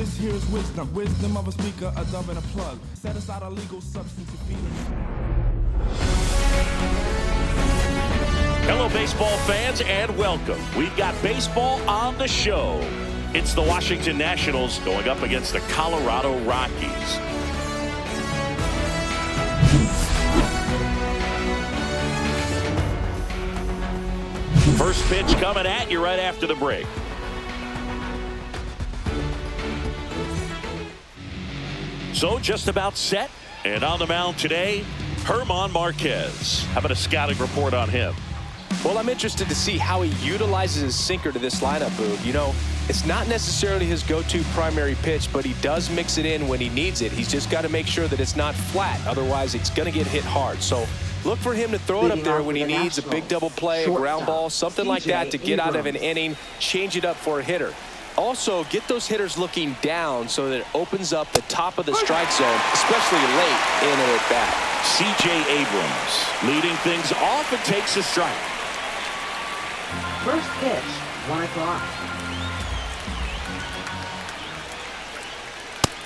This here is wisdom. Wisdom of a speaker, a dove and a plug. Set aside a legal substance to feed us. Hello, baseball fans, and welcome. We've got baseball on the show. It's the Washington Nationals going up against the Colorado Rockies. First pitch coming at you right after the break. So just about set, and on the mound today, Germán Marquez. How about a scouting report on him? Well, I'm interested to see how he utilizes his sinker to this lineup, Boog. You know, it's not necessarily his go-to primary pitch, but he does mix it in when he needs it. He's just got to make sure that it's not flat. Otherwise, it's going to get hit hard. So look for him to throw it up there when he needs a big double play, a ground ball, something like that to get out of an inning, change it up for a hitter. Also, get those hitters looking down so that it opens up the top of the strike zone, especially late in an at-bat. C.J. Abrams leading things off and takes a strike. First pitch, 1 o'clock.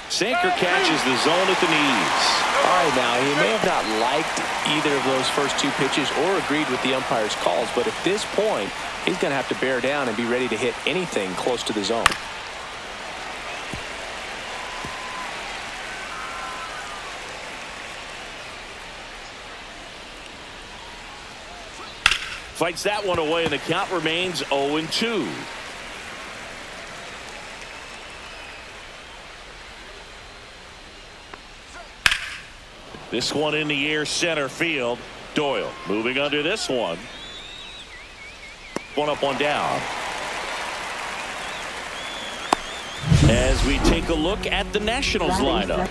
Sinker catches the zone at the knees. All right, now, he may have not liked either of those first two pitches or agreed with the umpire's calls, but at this point, he's going to have to bear down and be ready to hit anything close to the zone. Fights that one away, and the count remains 0-2. This one in the air, center field. Doyle moving under this one. One up, one down. As we take a look at the Nationals lineup.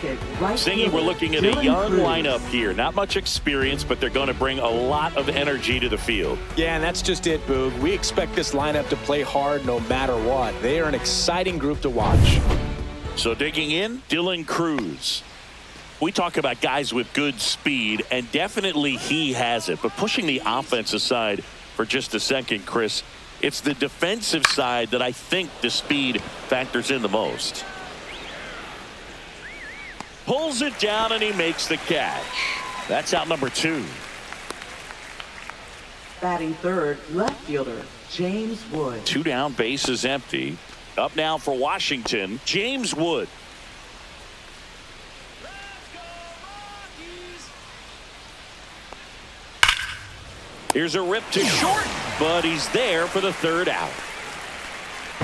Singy, we're looking at a young lineup here. Not much experience, but they're going to bring a lot of energy to the field. Yeah, and that's just it, Boog. We expect this lineup to play hard no matter what. They are an exciting group to watch. So digging in, Dylan Cruz. We talk about guys with good speed, and definitely he has it. But pushing the offense aside for just a second, Chris, it's the defensive side that I think the speed factors in the most. Pulls it down, and he makes the catch. That's out number 2. Batting third, left fielder, James Wood. 2 down, bases empty. Up now for Washington, James Wood. Here's a rip to short, but he's there for the third out.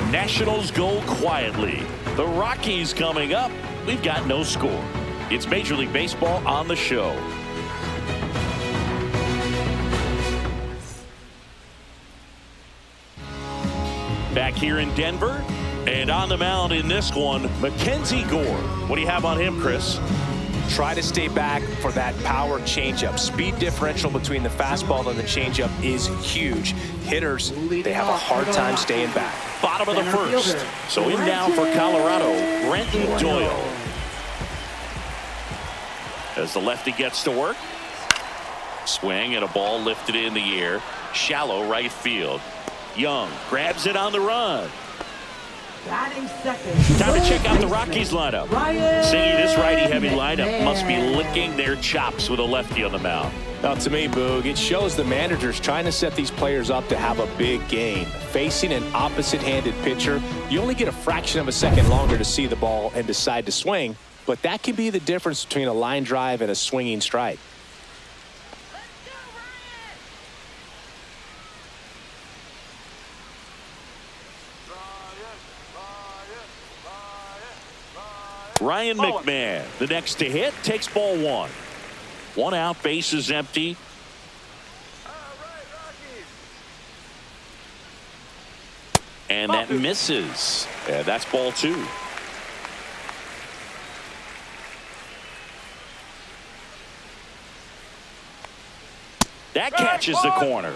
Nationals go quietly. The Rockies coming up. We've got no score. It's Major League Baseball on the show. Back here in Denver, and on the mound in this one, Mackenzie Gore. What do you have on him, Chris? Try to stay back for that power changeup. Speed differential between the fastball and the changeup is huge. Hitters, they have a hard time staying back. Bottom of the first. So in now for Colorado, Brenton Doyle. As the lefty gets to work. Swing and a ball lifted in the air. Shallow right field. Young grabs it on the run. Batting second. Time to check out the Rockies lineup. Singy, this righty-heavy lineup must be licking their chops with a lefty on the mound. Now, to me, Boog, it shows the managers trying to set these players up to have a big game. Facing an opposite-handed pitcher, you only get a fraction of a second longer to see the ball and decide to swing, but that can be the difference between a line drive and a swinging strike. Ryan McMahon, the next to hit, takes ball 1. 1 out, bases empty. And that misses. Yeah, that's ball 2. That catches the corner.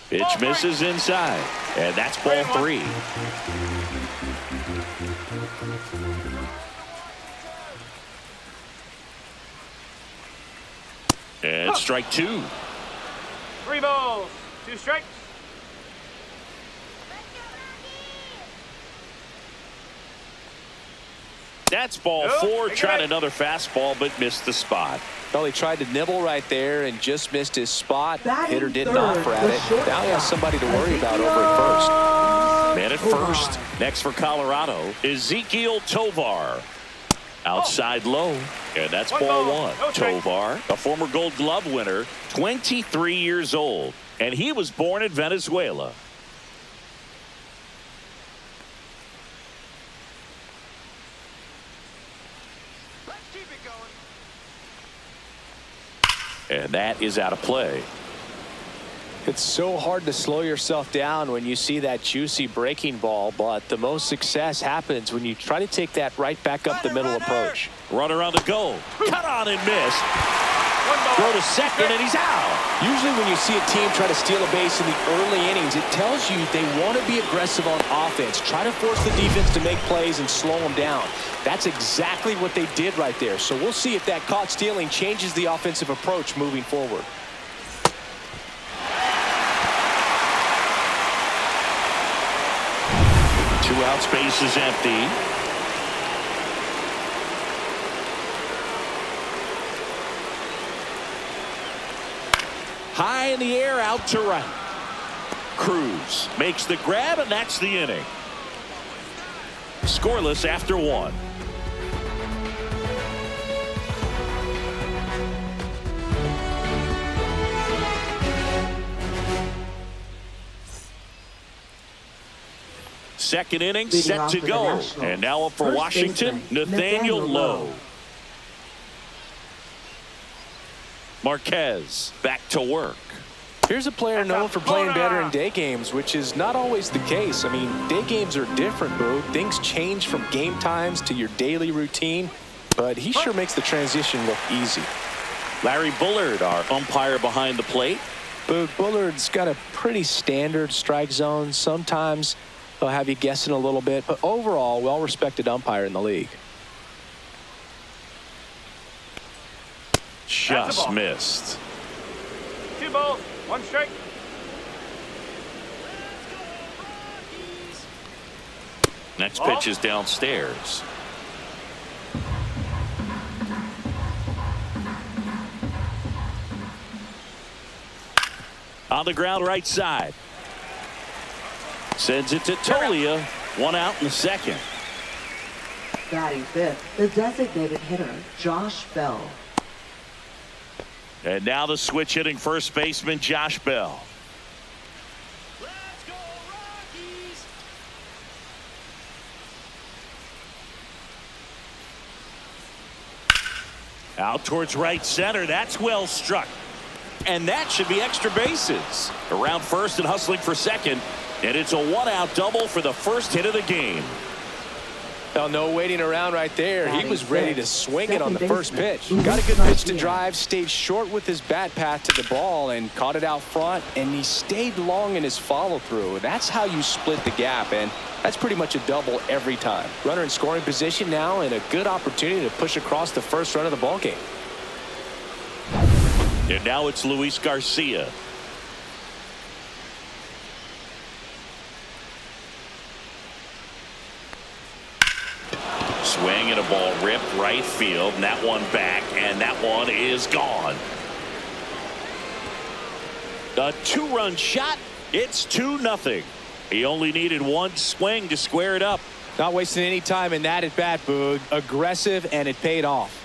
Pitch misses inside, and that's ball 3. And strike 2. 3 balls, 2 strikes. That's ball 4. Tried another fastball, but missed the spot. Well, he tried to nibble right there and just missed his spot. Batting Hitter didn't third, offer at the it. shortstop. Now he has somebody to worry about over at first. Man at first. Next for Colorado, Ezekiel Tovar. Outside low, and that's ball 1. Tovar, a former Gold Glove winner, 23 years old, and he was born in Venezuela. And that is out of play. It's so hard to slow yourself down when you see that juicy breaking ball, but the most success happens when you try to take that right back up the middle approach. Runner on the go. Cut on and missed. Throw to second, and he's out. Usually when you see a team try to steal a base in the early innings, it tells you they want to be aggressive on offense. Try to force the defense to make plays and slow them down. That's exactly what they did right there. So we'll see if that caught stealing changes the offensive approach moving forward. Two out, space is empty. High in the air, out to right. Cruz makes the grab, and that's the inning. Scoreless after 1. Second inning set to go. And now up for Washington, Nathaniel Lowe. Marquez back to work. Here's a player known for playing better in day games, which is not always the case. I mean, day games are different, Boo. Things change from game times to your daily routine, but he sure makes the transition look easy. Larry Bullard, our umpire behind the plate. Boo, Bullard's got a pretty standard strike zone. Sometimes he'll have you guessing a little bit, but overall, well-respected umpire in the league. Just missed. 2 balls, 1 strike. Next pitch is downstairs. On the ground right side. Sends it to Tolia. 1 out in the second. Batting 5th, the designated hitter, Josh Bell. And now the switch hitting first baseman, Josh Bell. Let's go, Rockies! Out towards right center. That's well struck. And that should be extra bases. Around first and hustling for second. And it's a 1-out double for the first hit of the game. Well, no waiting around right there. He was ready to swing it on the first pitch. Second Got a good baseman, pitch to drive, stayed short with his bat path to the ball, and caught it out front, and he stayed long in his follow-through. That's how you split the gap, and that's pretty much a double every time. Runner in scoring position now, and a good opportunity to push across the first run of the ballgame. And now it's Luis Garcia. Swing and a ball ripped right field, and that one back, and that one is gone. A 2-run shot. It's 2-0. He only needed 1 swing to square it up. Not wasting any time in that at bat, Boog. Aggressive, and it paid off.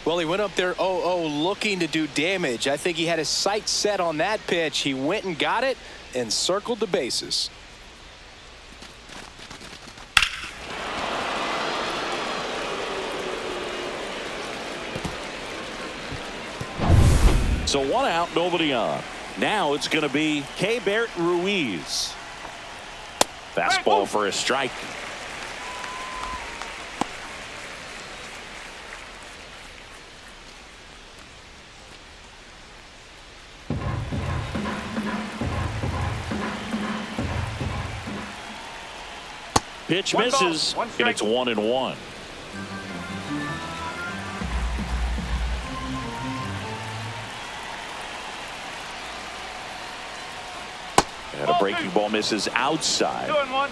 Well, he went up there 0-0 looking to do damage. I think he had his sights set on that pitch. He went and got it and circled the bases. So 1 out, nobody on. Now it's going to be Keibert Ruiz. Fastball for a strike. pitch One ball, misses, one and strike. it's 1-1. And a breaking ball misses outside. 2-1.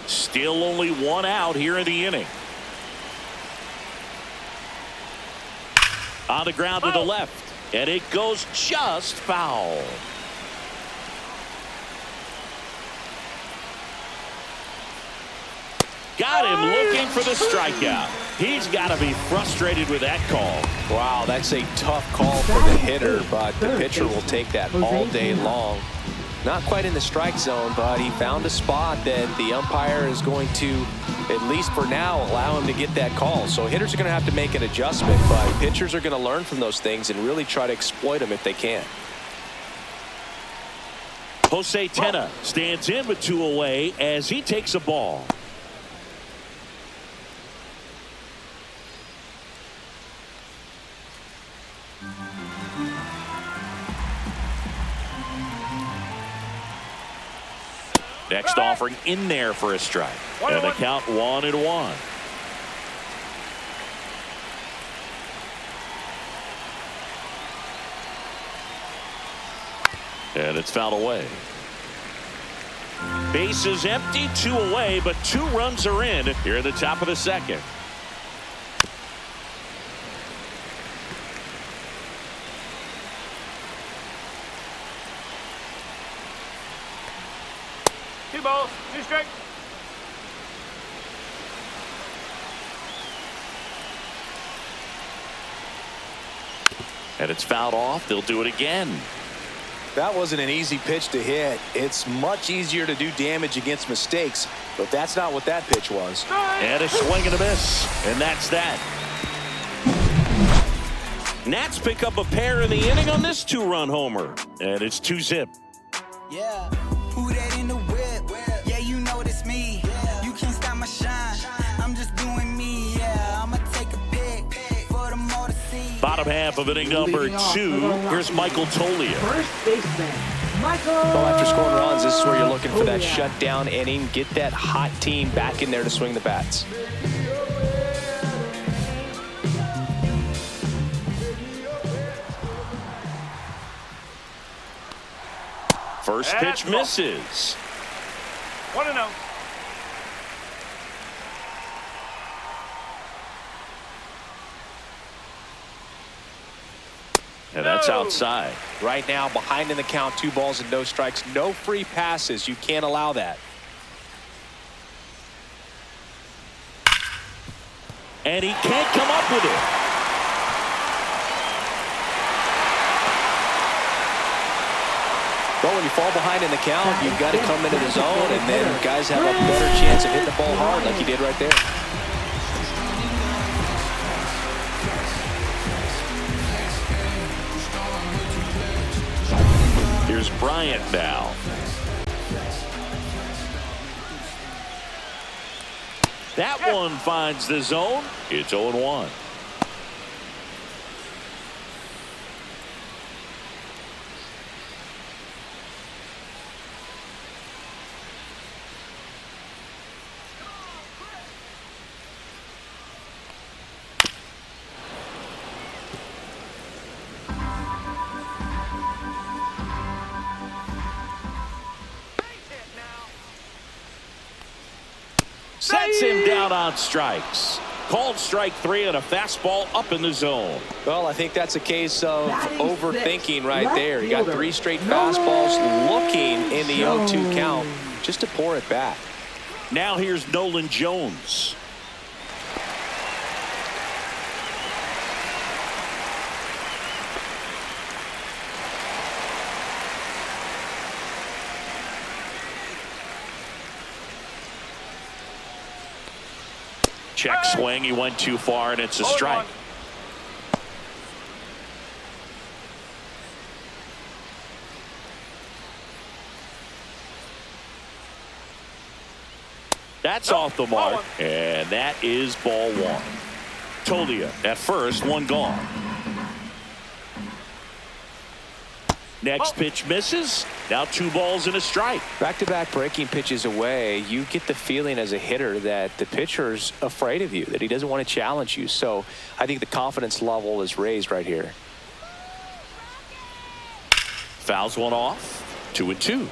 Still only one out here in the inning. On the ground to the left, and it goes just foul. Got him looking for the strikeout. He's got to be frustrated with that call. Wow, that's a tough call for the hitter, but the pitcher will take that all day long. Not quite in the strike zone, but he found a spot that the umpire is going to, at least for now, allow him to get that call. So hitters are going to have to make an adjustment, but pitchers are going to learn from those things and really try to exploit them if they can. Jose Tena stands in with 2 away as he takes a ball. Next offering in there for a strike. And the count 1-1. And it's fouled away. Bases empty, 2 away, but 2 runs are in here at the top of the second. Two balls, 2 strikes. And it's fouled off. They'll do it again. That wasn't an easy pitch to hit. It's much easier to do damage against mistakes, but that's not what that pitch was. And a swing and a miss. And that's that. Nats pick up a pair in the inning on this 2-run homer. And it's 2-zip. Yeah, who that in the whip? Yeah, you know it's me. You can't stop my shine. I'm just doing me. Yeah, I'ma take a pic for the more to see. Bottom half of inning number 2. Here's Michael Tolia. First baseman, Michael. Well, after scoring runs, this is where you're looking for that shutdown inning. Get that hot team back in there to swing the bats. First pitch misses. 1-0. And that's outside. Right now, behind in the count, 2 balls and no strikes. No free passes. You can't allow that. And he can't come up with it. Well, when you fall behind in the count, you've got to come into the zone, and then guys have a better chance of hitting the ball hard like you did right there. Here's Bryant now. That one finds the zone. It's 0-1. Sets him down on strikes. Called strike 3 on a fastball up in the zone. Well, I think that's a case of overthinking right there. He got 3 straight fastballs looking in the 0-2 count just to pour it back. Now here's Nolan Jones. Check swing. He went too far, and it's a strike. That's off the mark, and that is ball 1. Tolia at first, 1 gone. Next pitch misses, Now 2 balls and a strike. Back-to-back breaking pitches away, you get the feeling as a hitter that the pitcher's afraid of you, that he doesn't want to challenge you. So I think the confidence level is raised right here. Fouls one off. 2-2.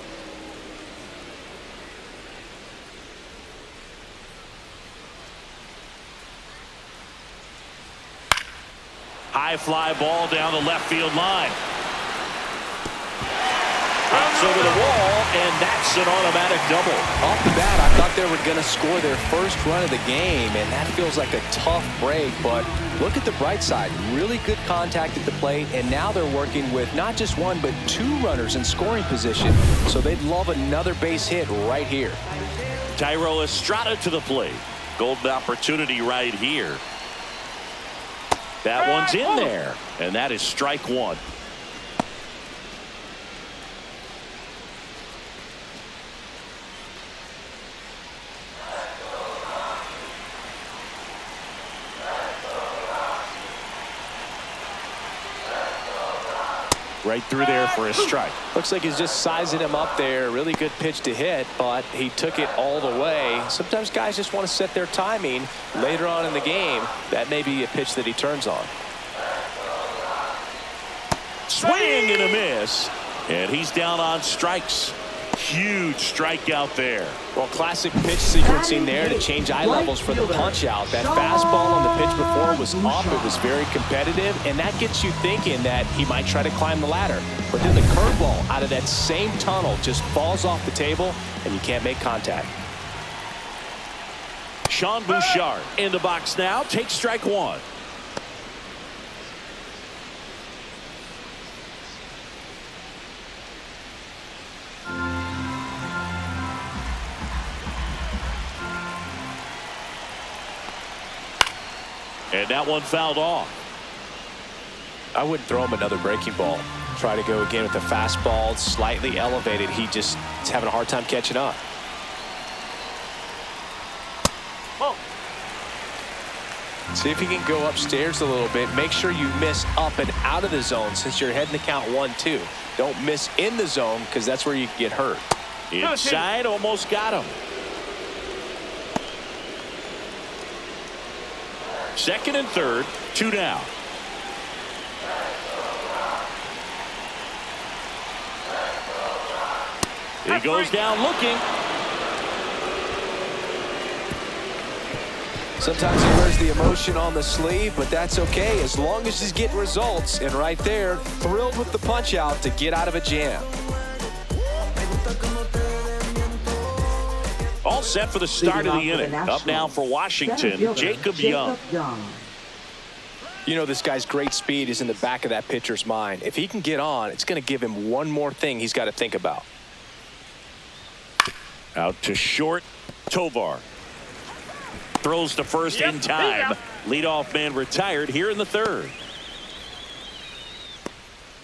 High fly ball down the left field line. Drops over the wall, and that's an automatic double. Off the bat, I thought they were going to score their first run of the game, and that feels like a tough break. But look at the bright side. Really good contact at the plate, and now they're working with not just 1, but 2 runners in scoring position. So they'd love another base hit right here. Tyro Estrada to the plate. Golden opportunity right here. That one's in there, and that is strike 1. Right through there for a strike. Looks like he's just sizing him up there. Really good pitch to hit, but he took it all the way. Sometimes guys just want to set their timing later on in the game. That may be a pitch that he turns on. Swing and a miss, and he's down on strikes. Huge strikeout there. Well, classic pitch sequencing there to change eye levels for the punch out. That fastball on the pitch before was up. It was very competitive, and that gets you thinking that he might try to climb the ladder. But then the curveball out of that same tunnel just falls off the table, and you can't make contact. Sean Bouchard in the box now. Takes strike 1. And that one fouled off. I wouldn't throw him another breaking ball. Try to go again with the fastball, slightly elevated. He just is having a hard time catching up. Ball. See if he can go upstairs a little bit. Make sure you miss up and out of the zone since you're heading to count 1-2. Don't miss in the zone because that's where you can get hurt. Inside, almost got him. Second and third, 2 down. He goes down looking. Sometimes he wears the emotion on the sleeve, but that's okay as long as he's getting results. And right there, thrilled with the punch out to get out of a jam. All set for the start of the inning. Up now for Washington, Jacob Young. You know, this guy's great speed is in the back of that pitcher's mind. If he can get on, it's going to give him one more thing he's got to think about. Out to short, Tovar. Throws to first in time. Leadoff man retired here in the third.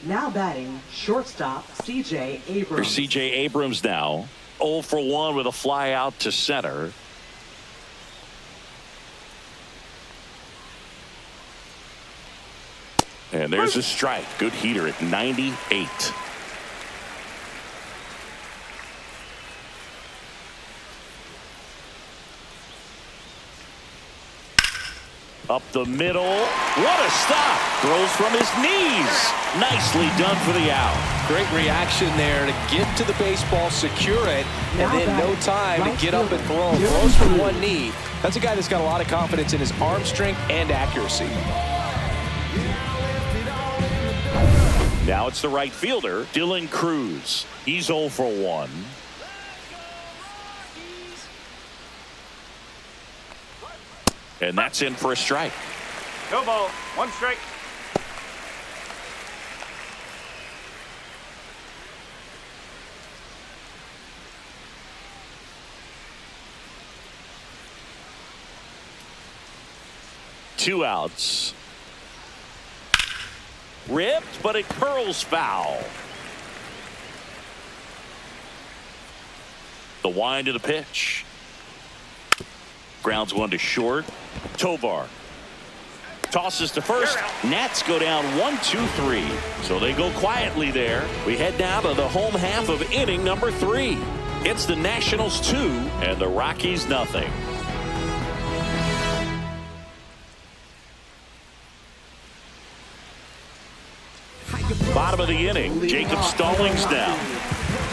Now batting, shortstop C.J. Abrams. For C.J. Abrams now. 0 for 1 with a fly out to center. And there's a strike. Good heater at 98. Up the middle. What a stop. Throws from his knees. Nicely done for the out. Great reaction there to get to the baseball, secure it, and then no time to get up and throw. Throws from one knee. That's a guy that's got a lot of confidence in his arm strength and accuracy. Now it's the right fielder, Dylan Cruz. He's 0 for 1. And that's in for a strike. No ball. 1 strike. Two outs. Ripped, but it curls foul. The wind of the pitch. Grounds one to short. Tovar. Tosses to first. Nats go down 1-2-3. So they go quietly there. We head down to the home half of inning number 3. It's the Nationals 2 and the Rockies nothing. Bottom of the inning. Jacob Stallings now.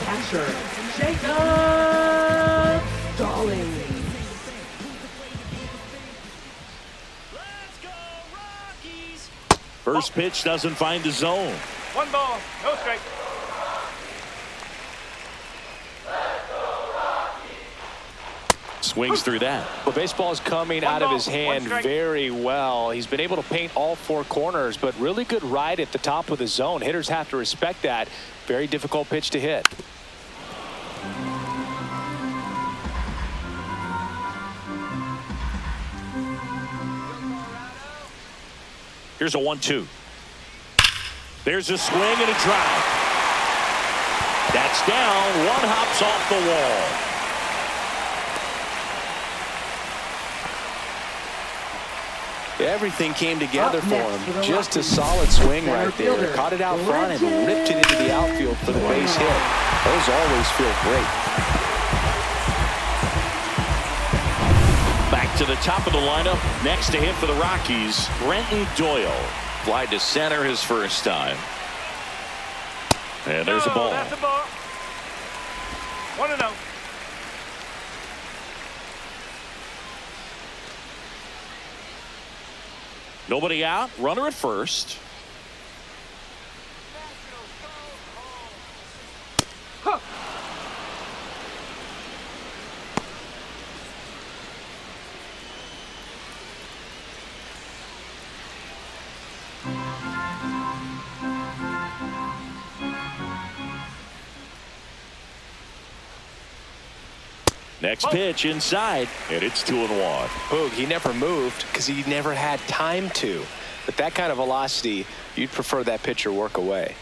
Catcher, Jacob Stallings. First pitch doesn't find the zone. 1 ball, no strike. Swings through that. Well, baseball is coming out of his hand very well. He's been able to paint all 4 corners, but really good ride at the top of the zone. Hitters have to respect that. Very difficult pitch to hit. Here's a 1-2. There's a swing and a drive. That's down. 1 hops off the wall. Everything came together for him. Just a solid swing right there. Caught it out front and ripped it into the outfield for the base hit. Those always feel great. Back to the top of the lineup. Next to hit for the Rockies, Brenton Doyle. Fly to center his first time. And there's a ball. That's a ball. 1-0. Nobody out. Runner at first. Huh. Next pitch inside, and it's 2-1. Boog, he never moved because he never had time to. But that kind of velocity, you'd prefer that pitcher work away.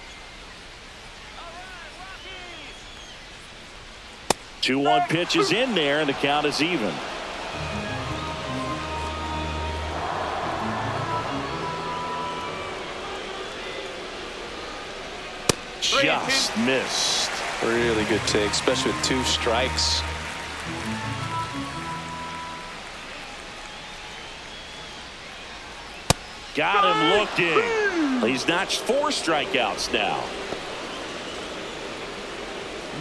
2-1 pitch is in there, and the count is even. Just missed. Really good take, especially with 2 strikes. Got him looking. He's notched 4 strikeouts now.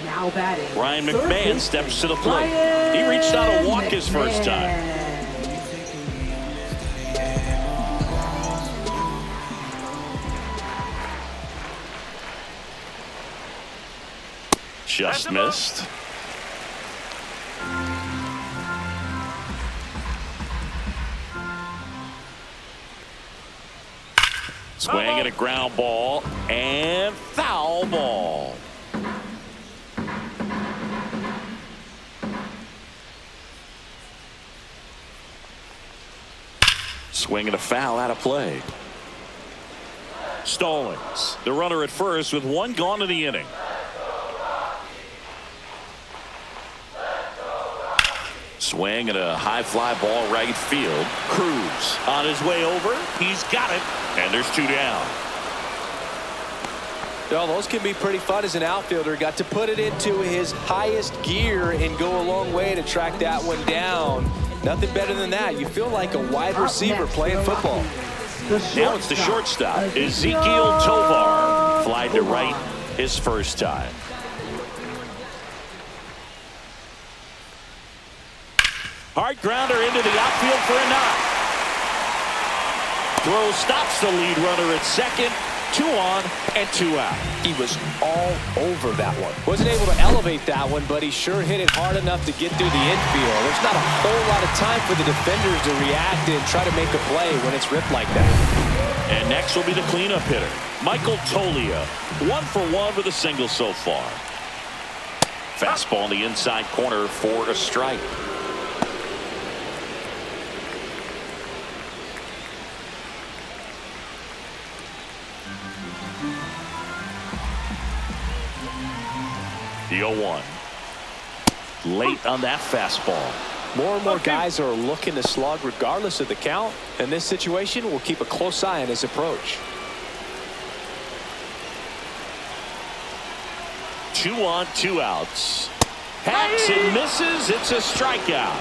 Now batting. Ryan McMahon steps to the plate. He reached out a walk his first time. Just missed. Swing and a ground ball and foul ball. Swing and a foul out of play. Stallings, the runner at first with 1 gone in the inning. Swing and a high fly ball right field. Cruz on his way over. He's got it. And there's 2 down. Well, those can be pretty fun as an outfielder. Got to put it into his highest gear and go a long way to track that one down. Nothing better than that. You feel like a wide receiver playing football. Now it's the shortstop, Ezekiel Tovar. Flied to right his first time. Hard grounder into the outfield for a knock. Throw stops the lead runner at second. 2 on and 2 out. He was all over that one. Wasn't able to elevate that one, but he sure hit it hard enough to get through the infield. There's not a whole lot of time for the defenders to react and try to make a play when it's ripped like that. And next will be the cleanup hitter, Michael Tolia. 1 for 1 with a single so far. Fastball in the inside corner for a strike. The 0-1. Late on that fastball. More and more guys are looking to slug regardless of the count. In this situation, we'll keep a close eye on his approach. 2 on, 2 outs. Hacks and misses. It's a strikeout.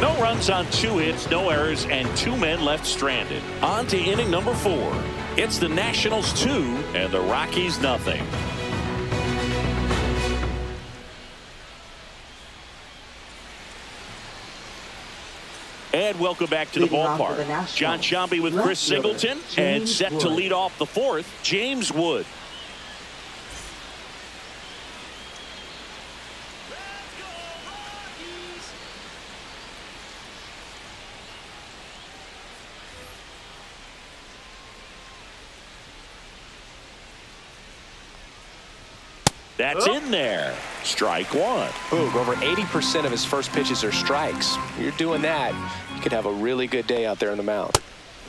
No runs on 2 hits, no errors, and 2 men left stranded. On to inning number 4. It's the Nationals 2 and the Rockies nothing. And welcome back to the ballpark. John Shambi with Chris Singleton, and set to lead off the 4th, James Wood. That's in there. Strike 1. Boog, over 80% of his first pitches are strikes. You're doing that, you could have a really good day out there on the mound.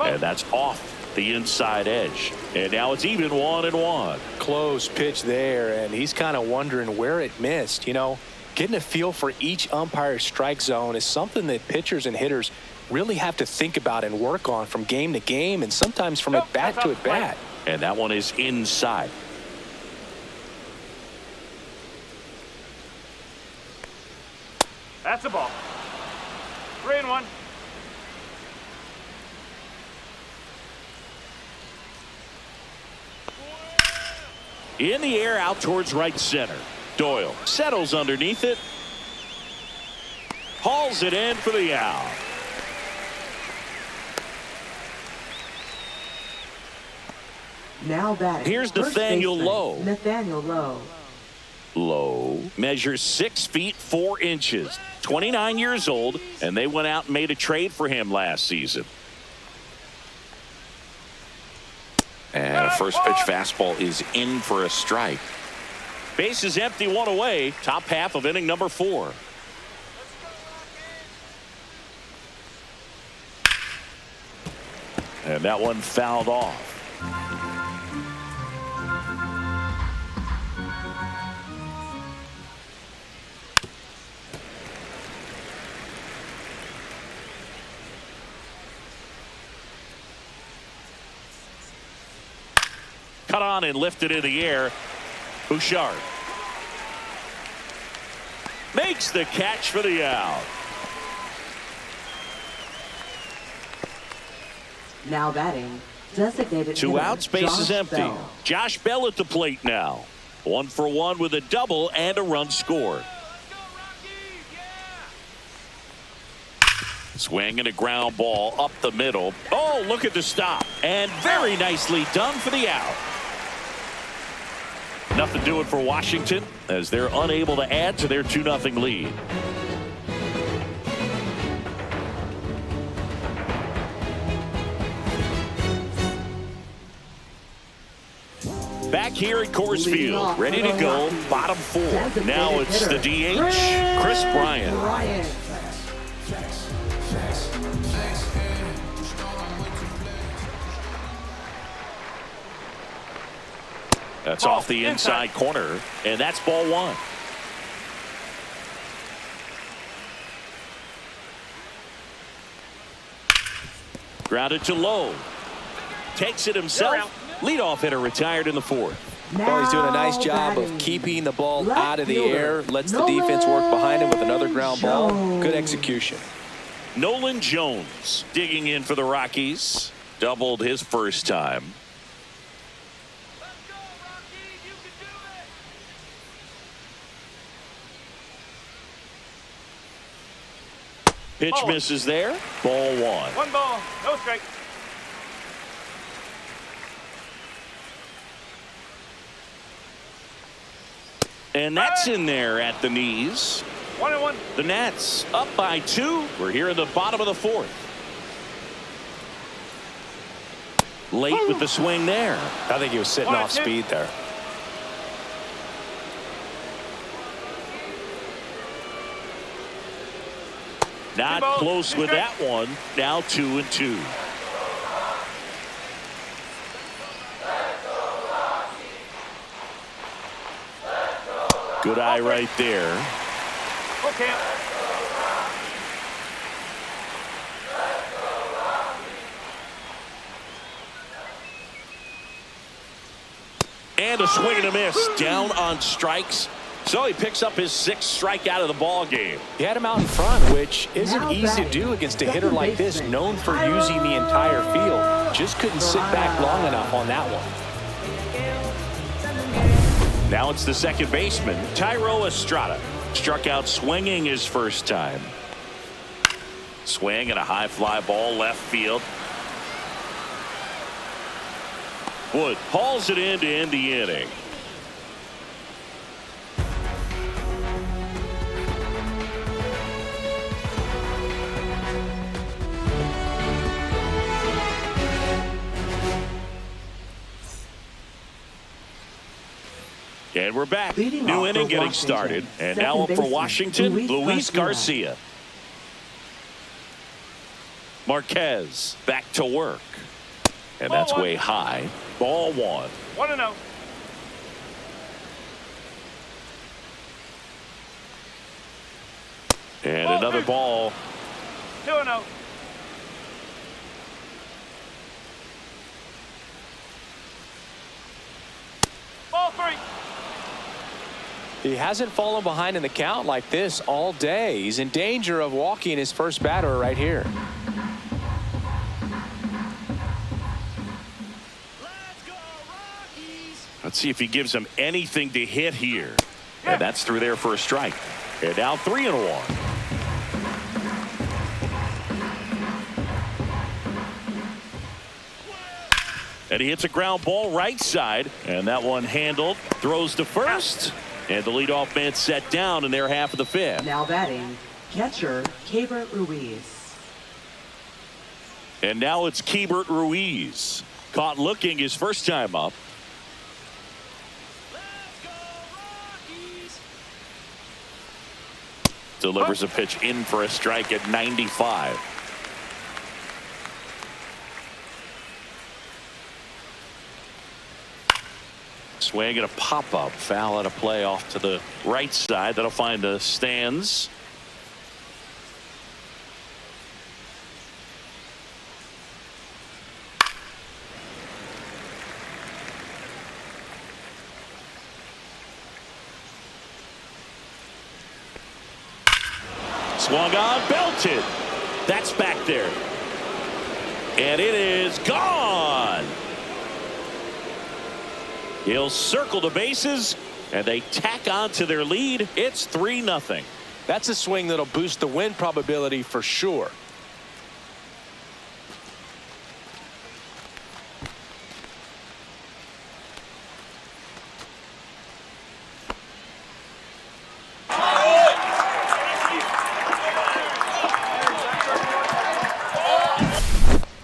And that's off the inside edge. And now it's even 1-1. Close pitch there, and he's kind of wondering where it missed. You know, getting a feel for each umpire's strike zone is something that pitchers and hitters really have to think about and work on from game to game, and sometimes from at bat to at bat. And that one is inside. That's a ball. 3-1. In the air out towards right center. Doyle settles underneath it. Hauls it in for the out. Now batting. Here's First Nathaniel baseman, Lowe. Nathaniel Lowe. Lowe measures 6 feet 4 inches, 29 years old, and they went out and made a trade for him last season. And a first pitch fastball is in for a strike. Base is empty, 1 away. Top half of inning number 4. And that one fouled off. Cut on and lifted in the air. Bouchard makes the catch for the out. Now batting. Designated 2 hitter, outs, base is Josh empty. Bell. Josh Bell at the plate now. 1 for 1 with a double and a run scored. Swing and a ground ball up the middle. Oh, look at the stop. And very nicely done for the out. Nothing doing for Washington as they're unable to add to their 2-0 lead. Back here at Coors Field, ready to go, bottom 4. Now it's the DH, Chris Bryant. That's off the inside corner, and that's ball 1. Grounded to Lowe. Takes it himself. Leadoff hitter retired in the 4th. Well, he's doing a nice job of keeping the ball out of the air. Lets the defense work behind him with another ground ball. Good execution. Nolan Jones digging in for the Rockies. Doubled his first time. Pitch misses there. Ball 1. 1 ball, no strike. And that's in there at the knees. 1-1. The Nats up by 2. We're here in the bottom of the 4th. Late with the swing there. I think he was sitting off speed there. Not close with that one. Now 2-2. Good eye right there. Okay. And a swing and a miss. Down on strikes. So he picks up his 6th strikeout of the ball game. He had him out in front, which isn't easy to do against a hitter like this, known for using the entire field. Just couldn't sit back long enough on that one. Now it's the second baseman, Thairo Estrada. Struck out swinging his first time. Swing and a high fly ball left field. Wood hauls it in to end the inning. And we're back. New inning getting started. And now up for Washington, Luis Garcia. Marquez back to work. And that's way high. Ball 1. 1-0. And another ball. 2-0. Ball 3. He hasn't fallen behind in the count like this all day. He's in danger of walking his first batter right here. Let's go, Rockies! Let's see if he gives him anything to hit here. And that's through there for a strike. And now 3-1. And he hits a ground ball right side. And that one handled. Throws to first. And the leadoff man set down in their half of the 5th. Now batting, catcher Keibert Ruiz. And now it's Keibert Ruiz. Caught looking his first time up. Let's go, Rockies! Delivers a pitch in for a strike at 95. Swing and a pop-up. Foul at a play off to the right side. That'll find the stands. Swung on, belted. That's back there. And it is gone. He'll circle the bases, and they tack on to their lead. It's 3-0. That's a swing that'll boost the win probability for sure.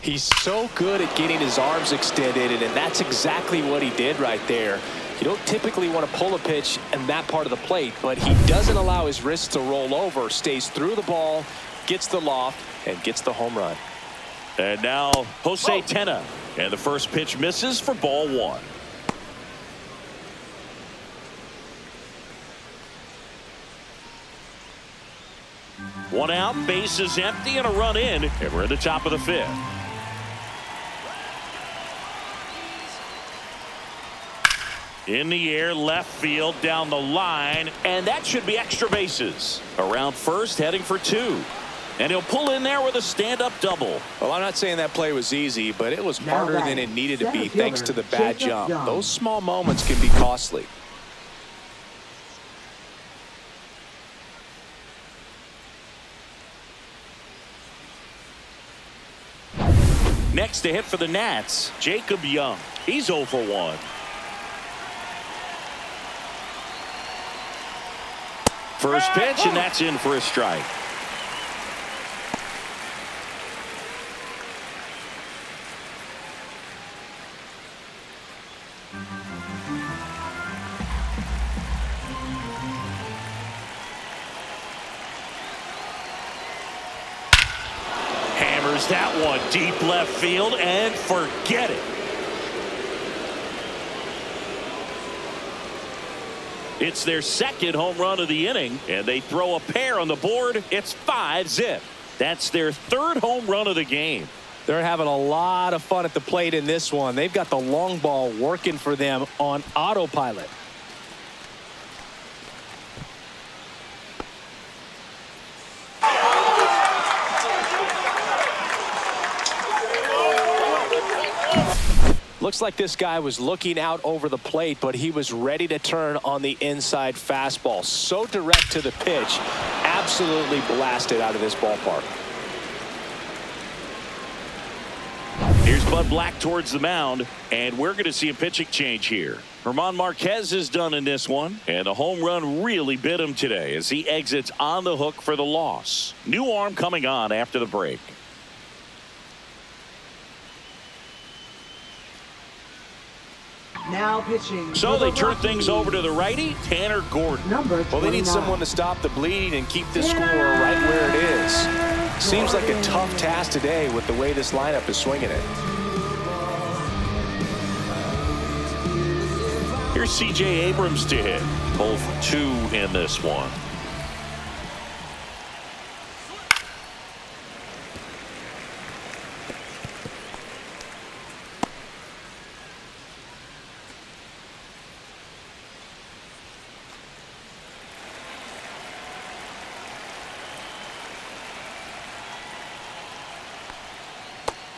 He's so good at getting his arms extended, and that's exactly what he did right there. You don't typically want to pull a pitch in that part of the plate, but he doesn't allow his wrists to roll over, stays through the ball, gets the loft, and gets the home run. And now Jose Tena. And the first pitch misses for ball 1. One out, bases empty, and a run in. And we're at the top of the 5th. In the air, left field, down the line, and that should be extra bases. Around first, heading for 2. And he'll pull in there with a stand-up double. Well, I'm not saying that play was easy, but it was harder than it needed to be thanks to the bad jump. Those small moments can be costly. Next to hit for the Nats, Jacob Young. He's 0 for 1. First pitch, and that's in for a strike. Hammers that one deep left field, and forget it. It's their second home run of the inning, and they throw a pair on the board. It's 5-0. That's their third home run of the game. They're having a lot of fun at the plate in this one. They've got the long ball working for them on autopilot. Looks like this guy was looking out over the plate, but he was ready to turn on the inside fastball. So direct to the pitch, absolutely blasted out of this ballpark. Here's Bud Black towards the mound, and we're going to see a pitching change here. German Marquez is done in this one, and a home run really bit him today as he exits on the hook for the loss. New arm coming on after the break. Now pitching. So they turn things over to the righty, Tanner Gordon. Number 29. Well, they need someone to stop the bleeding and keep this score right where it is. Seems like a tough task today with the way this lineup is swinging it. Here's C.J. Abrams to hit. Both 2 in this one.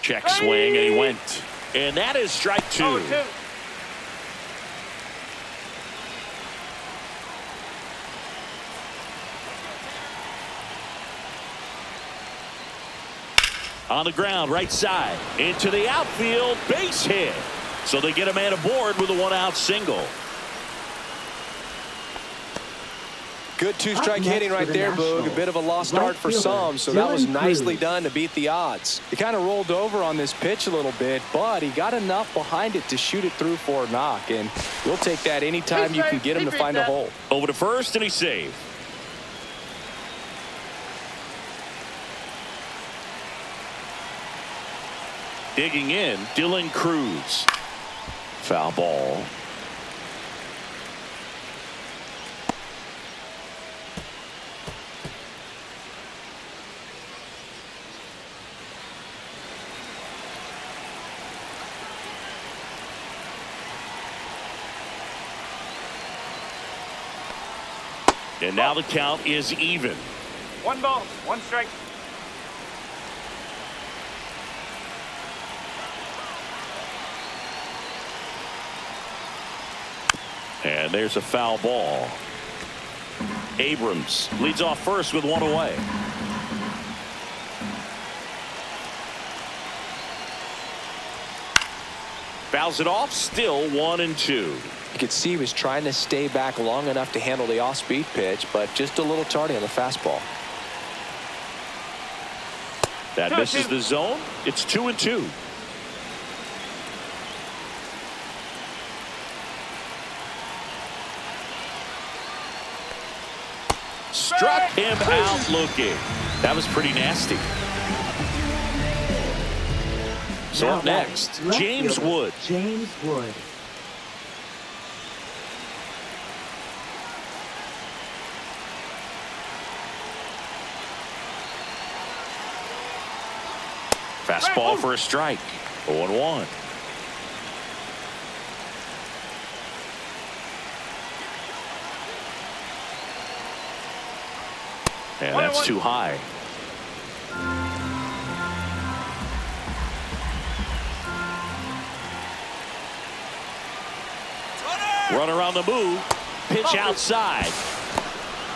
Check swing, and he went. And that is strike 2. On the ground, right side. Into the outfield, base hit. So they get a man aboard with a 1-out single. Good two-strike hitting right there, Boog. A bit of a lost start for some, so that was nicely done to beat the odds. He kind of rolled over on this pitch a little bit, but he got enough behind it to shoot it through for a knock, and we'll take that anytime you can get him to find a hole. Over to first, and he saved. Digging in, Dylan Cruz. Foul ball. And now the count is even. 1 ball, 1 strike. And there's a foul ball. Abrams leads off first with 1 away. Fouls it off, still 1-2. You could see he was trying to stay back long enough to handle the off-speed pitch, but just a little tardy on the fastball. That misses the zone. It's 2-2. Struck him out looking. That was pretty nasty. So up next, James Wood. James Wood. Fastball for a strike. 0-1. And that's too high. Run around the move. Pitch outside.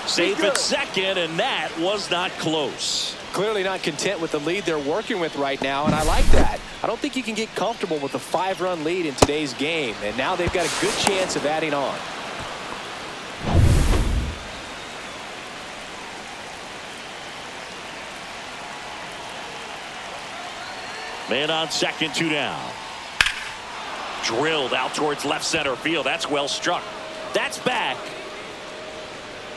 Safe at second, and that was not close. Clearly not content with the lead they're working with right now, and I like that. I don't think you can get comfortable with a 5-run lead in today's game, and now they've got a good chance of adding on. Man on second, 2 down. Drilled out towards left center field. That's well struck. That's back.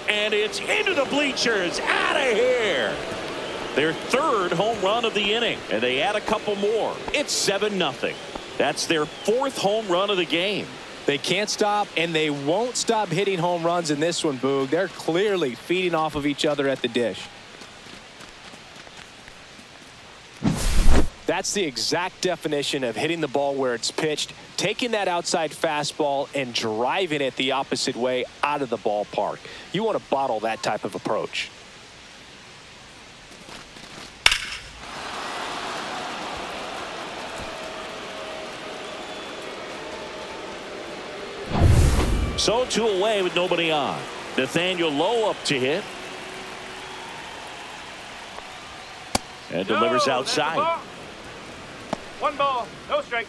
And it's into the bleachers. Out of here. Their 3rd home run of the inning. And they add a couple more. It's 7-0. That's their 4th home run of the game. They can't stop, and they won't stop hitting home runs in this one, Boog. They're clearly feeding off of each other at the dish. That's the exact definition of hitting the ball where it's pitched, taking that outside fastball and driving it the opposite way out of the ballpark. You want to bottle that type of approach. So 2 away with nobody on. Nathaniel Lowe up to hit. And delivers outside. 1 ball, no strike.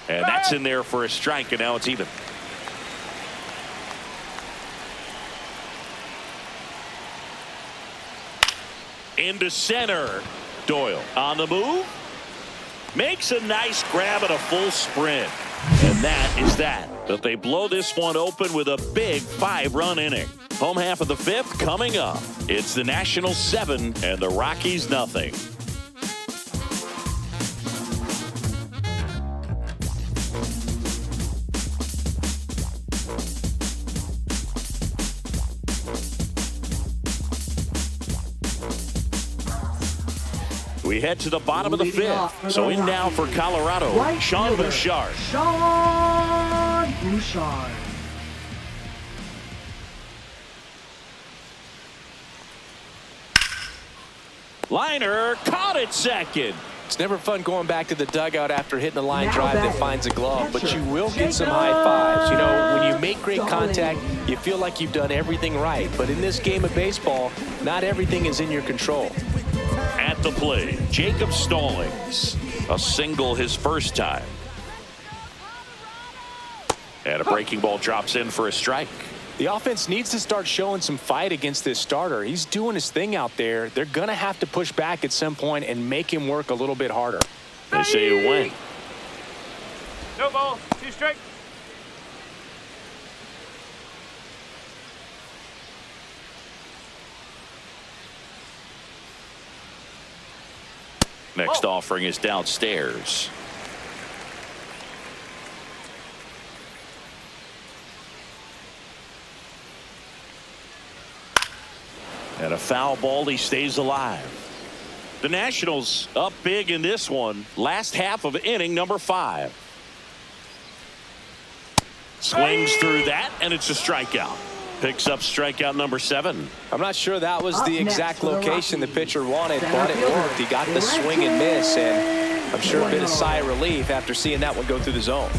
And that's in there for a strike, and now it's even. Into center. Doyle on the move. Makes a nice grab at a full sprint. And that is that. But they blow this one open with a big 5-run inning. Home half of the 5th coming up. It's the Nationals 7 and the Rockies nothing. We head to the bottom of the 5th. So in now for Colorado, Sean Bouchard. Sean Bouchard. Liner caught at second. It's never fun going back to the dugout after hitting a line drive that finds a glove, but you will get some high fives. You know, when you make great contact, you feel like you've done everything right. But in this game of baseball, not everything is in your control. At the plate, Jacob Stallings. A single his first time. And a breaking ball drops in for a strike. The offense needs to start showing some fight against this starter. He's doing his thing out there. They're going to have to push back at some point and make him work a little bit harder. They say away. No ball, 2 strikes. Next offering is downstairs. And a foul ball, he stays alive. The Nationals up big in this one. Last half of inning number 5. Swings through that, and it's a strikeout. Picks up strikeout number 7. I'm not sure that was the exact location the pitcher wanted, but it worked. He got the swing and miss, and I'm sure a bit of sigh of relief after seeing that one go through the zone.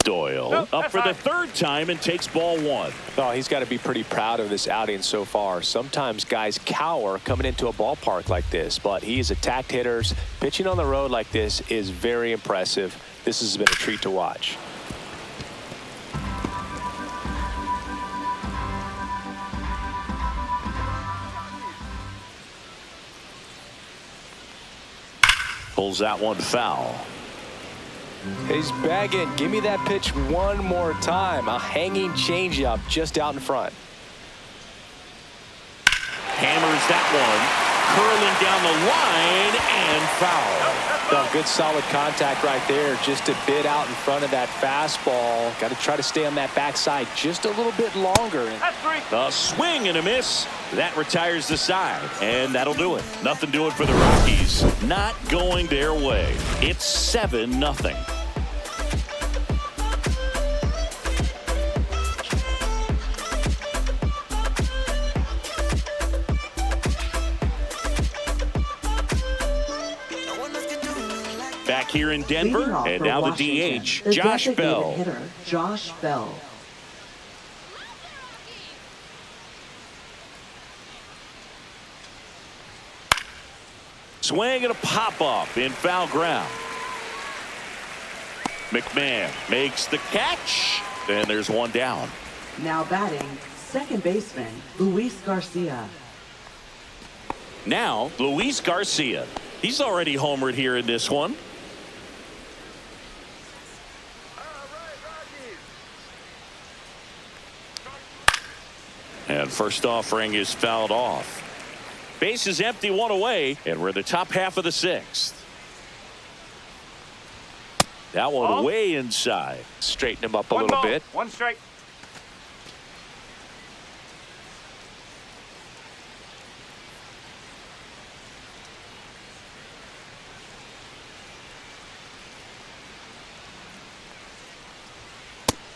Doyle up for the 3rd time and takes ball 1. Oh, he's got to be pretty proud of this outing so far. Sometimes guys cower coming into a ballpark like this, but he's attacked hitters. Pitching on the road like this is very impressive. This has been a treat to watch. Pulls that one foul. He's begging, give me that pitch one more time. A hanging changeup just out in front. Hammers that one, curling down the line and foul. Oh, good solid contact right there, just a bit out in front of that fastball. Got to try to stay on that backside just a little bit longer. That's 3. A swing and a miss. That retires the side, and that'll do it. Nothing doing for the Rockies. Not going their way. It's 7-0. Back here in Denver, and now the DH, Josh Bell. Hitter, Josh Bell. Swing and a pop-up in foul ground. McMahon makes the catch, and there's one down. Now batting, second baseman, Luis Garcia. Now, Luis Garcia. He's already homered here in this one. And first offering is fouled off. Base is empty, one away, and we're in the top half of the sixth. That one Ball. way inside. Straighten him up a One little ball, bit. one strike.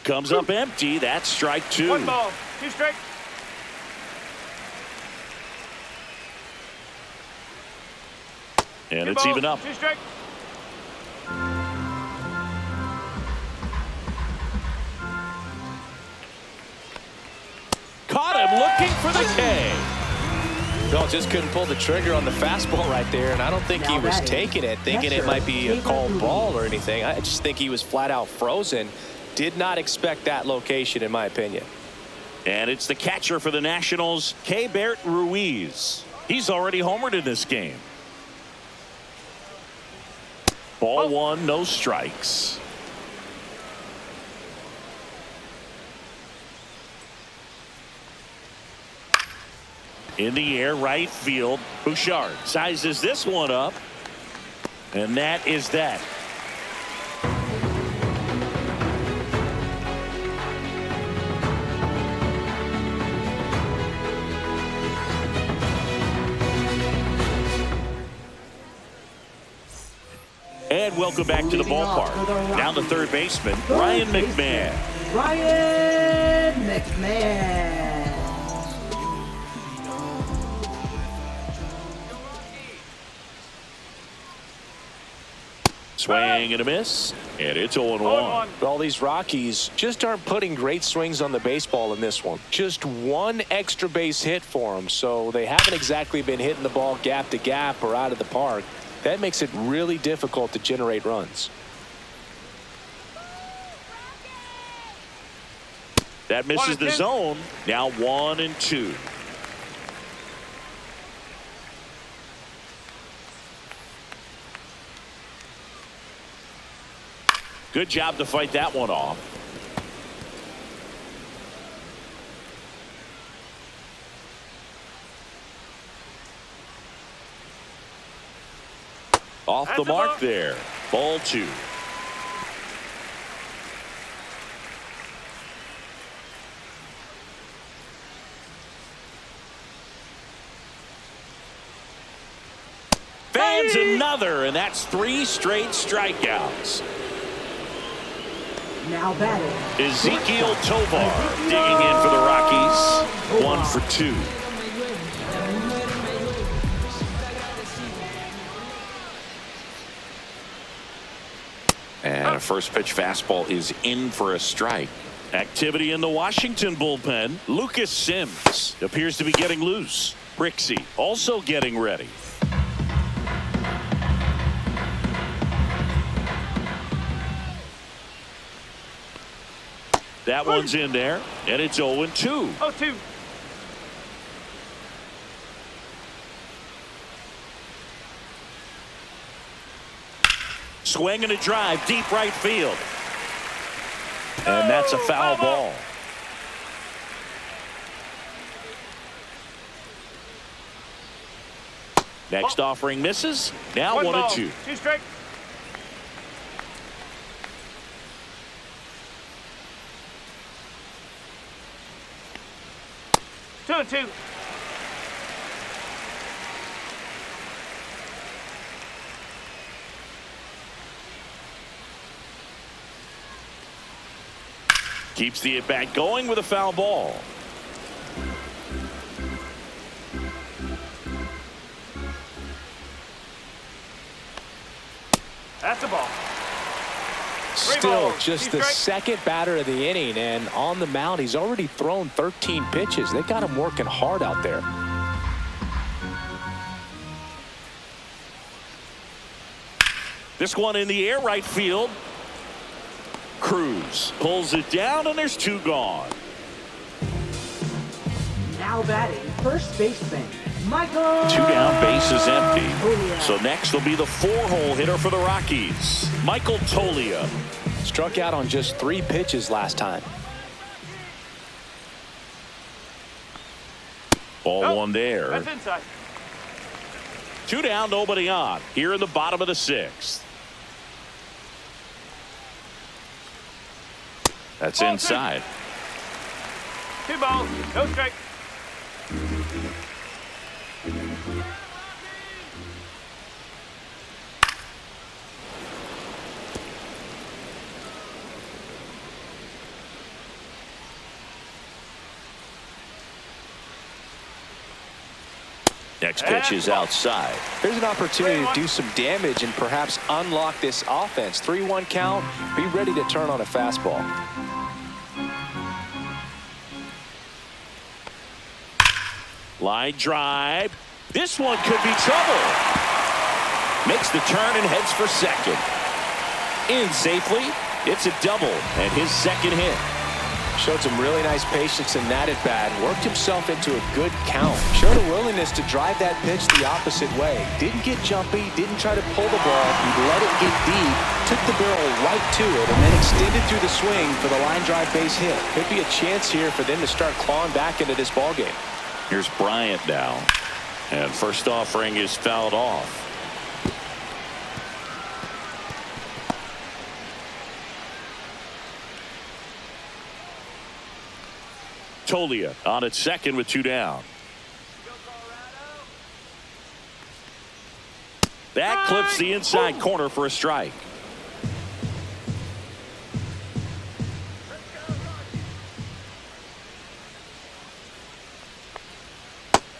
Comes up empty. That's strike two. One ball, two strikes. And Two it's balls, even up. two strikes. Caught him looking for the K. Bill just couldn't pull the trigger on the fastball right there, and I don't think he was taking it, thinking it might be a called ball or anything. I just think he was flat out frozen. Did not expect that location, in my opinion. And it's the catcher for the Nationals, Keibert Ruiz. He's already homered in this game. Ball one, no strikes. In the air, right field. Bouchard sizes this one up. And that is that. And welcome back to the ballpark. Down the third baseman, Ryan McMahon. Ryan McMahon. Swing and a miss, and it's 0-1. Well, these Rockies just aren't putting great swings on the baseball in this one. Just one extra base hit for them, so they haven't exactly been hitting the ball gap to gap or out of the park. That makes it really difficult to generate runs. That misses the zone. Now 1-2. Good job to fight that one off. Off the mark there. Ball two. Fans another, and that's 3 straight strikeouts. Now batting, Ezekiel Tovar digging in for the Rockies. 1 for 2. And a first pitch fastball is in for a strike. Activity in the Washington bullpen. Lucas Sims appears to be getting loose. Brixey also getting ready. That one's in there, and it's 0-2. 0-2. Swing and a drive, deep right field. And that's a foul ball. Next offering misses. Now 1-2. 2 strikes. Two and two. Keeps the at-bat going with a foul ball. That's a ball. Still just the second batter of the inning, and on the mound he's already thrown 13 pitches. They got him working hard out there. This one in the air, right field. Cruz pulls it down, and there's 2 gone. now batting, first baseman, Michael. 2 down, bases empty. Tolia. So next will be the 4-hole hitter for the Rockies, Michael Tolia. Struck out on just 3 pitches last time. Ball 1 there. That's inside. 2 down, nobody on here in the bottom of the 6th. That's inside. 2 balls, no strike. Next pitch is outside. There's an opportunity to do some damage and perhaps unlock this offense. 3-1 count. Be ready to turn on a fastball. Line drive. This one could be trouble. Makes the turn and heads for second. In safely. It's a double and his second hit. Showed some really nice patience in that at bat. Worked himself into a good count. Showed a willingness to drive that pitch the opposite way. Didn't get jumpy. Didn't try to pull the ball. He let it get deep. Took the barrel right to it and then extended through the swing for the line drive base hit. Could be a chance here for them to start clawing back into this ball game. Here's Bryant now. And first offering is fouled off. Tolia on at second with 2 down. That clips the inside corner for a strike.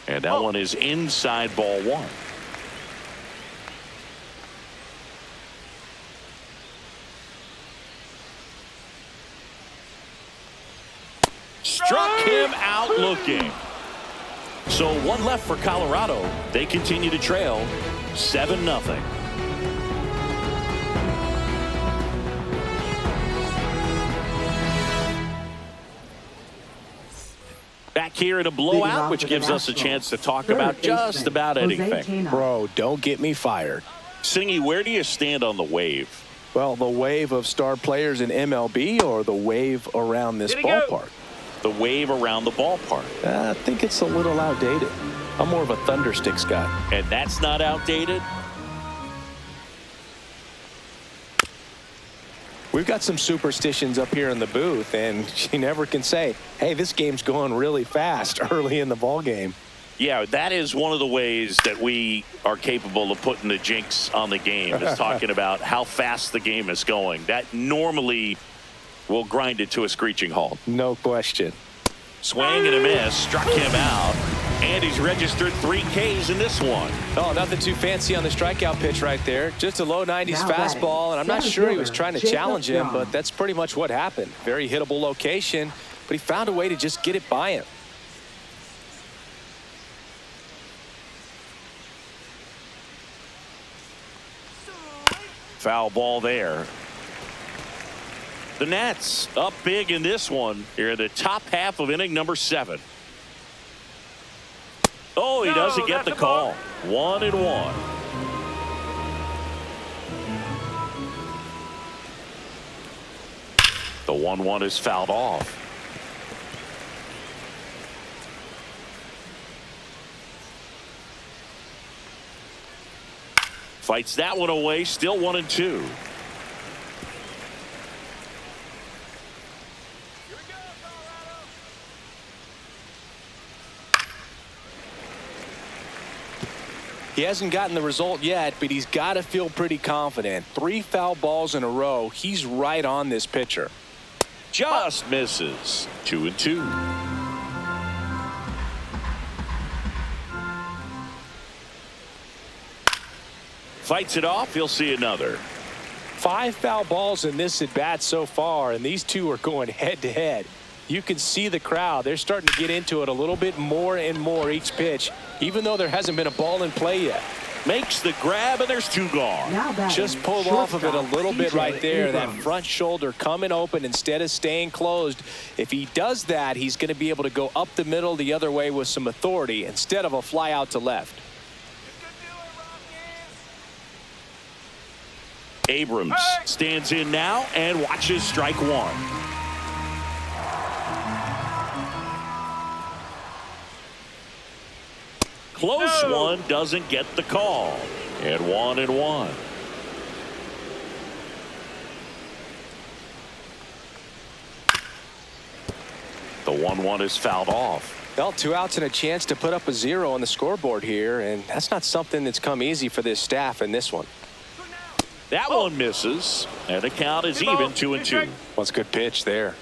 And that one is inside, ball 1. Struck him out looking. So 1 left for Colorado. They continue to trail 7-0. Back here in a blowout, which gives us a chance to talk about just about anything. Bro, don't get me fired. Singy, where do you stand on the wave? Well, the wave of star players in MLB or the wave around this ballpark? The wave around the ballpark. I think it's a little outdated. I'm more of a Thundersticks guy. And that's not outdated? We've got some superstitions up here in the booth, and you never can say, hey, this game's going really fast early in the ball game. Yeah, that is one of the ways that we are capable of putting the jinx on the game, is talking about how fast the game is going. That normally will grind it to a screeching halt. No question. Swing and a miss, struck him out, and he's registered 3 Ks in this one. Oh, nothing too fancy on the strikeout pitch right there. Just a low 90s fastball, and I'm not sure he was trying to challenge him, but that's pretty much what happened. Very hittable location, but he found a way to just get it by him. Foul ball there. The Nats up big in this one here in the top half of inning number 7. Oh, he doesn't get the call. 1-1. The 1-1 is fouled off. Fights that one away, still 1-2. He hasn't gotten the result yet, but he's got to feel pretty confident. 3 foul balls in a row. He's right on this pitcher. Just misses. 2-2. Fights it off. He'll see another. 5 foul balls in this at bat so far, and these two are going head to head. You can see the crowd. They're starting to get into it a little bit more and more each pitch, even though there hasn't been a ball in play yet. Makes the grab, and there's 2 gone. Just pulled off of it a little bit right there. That front shoulder coming open instead of staying closed. If he does that, he's going to be able to go up the middle the other way with some authority instead of a fly out to left. Abrams stands in now and watches strike 1. close No. one doesn't get the call. And 1-1. The 1-1 is fouled off. Well, 2 outs and a chance to put up a 0 on the scoreboard here, and that's not something that's come easy for this staff in this one. That one misses, and the count is even 2-2. What's a good pitch there.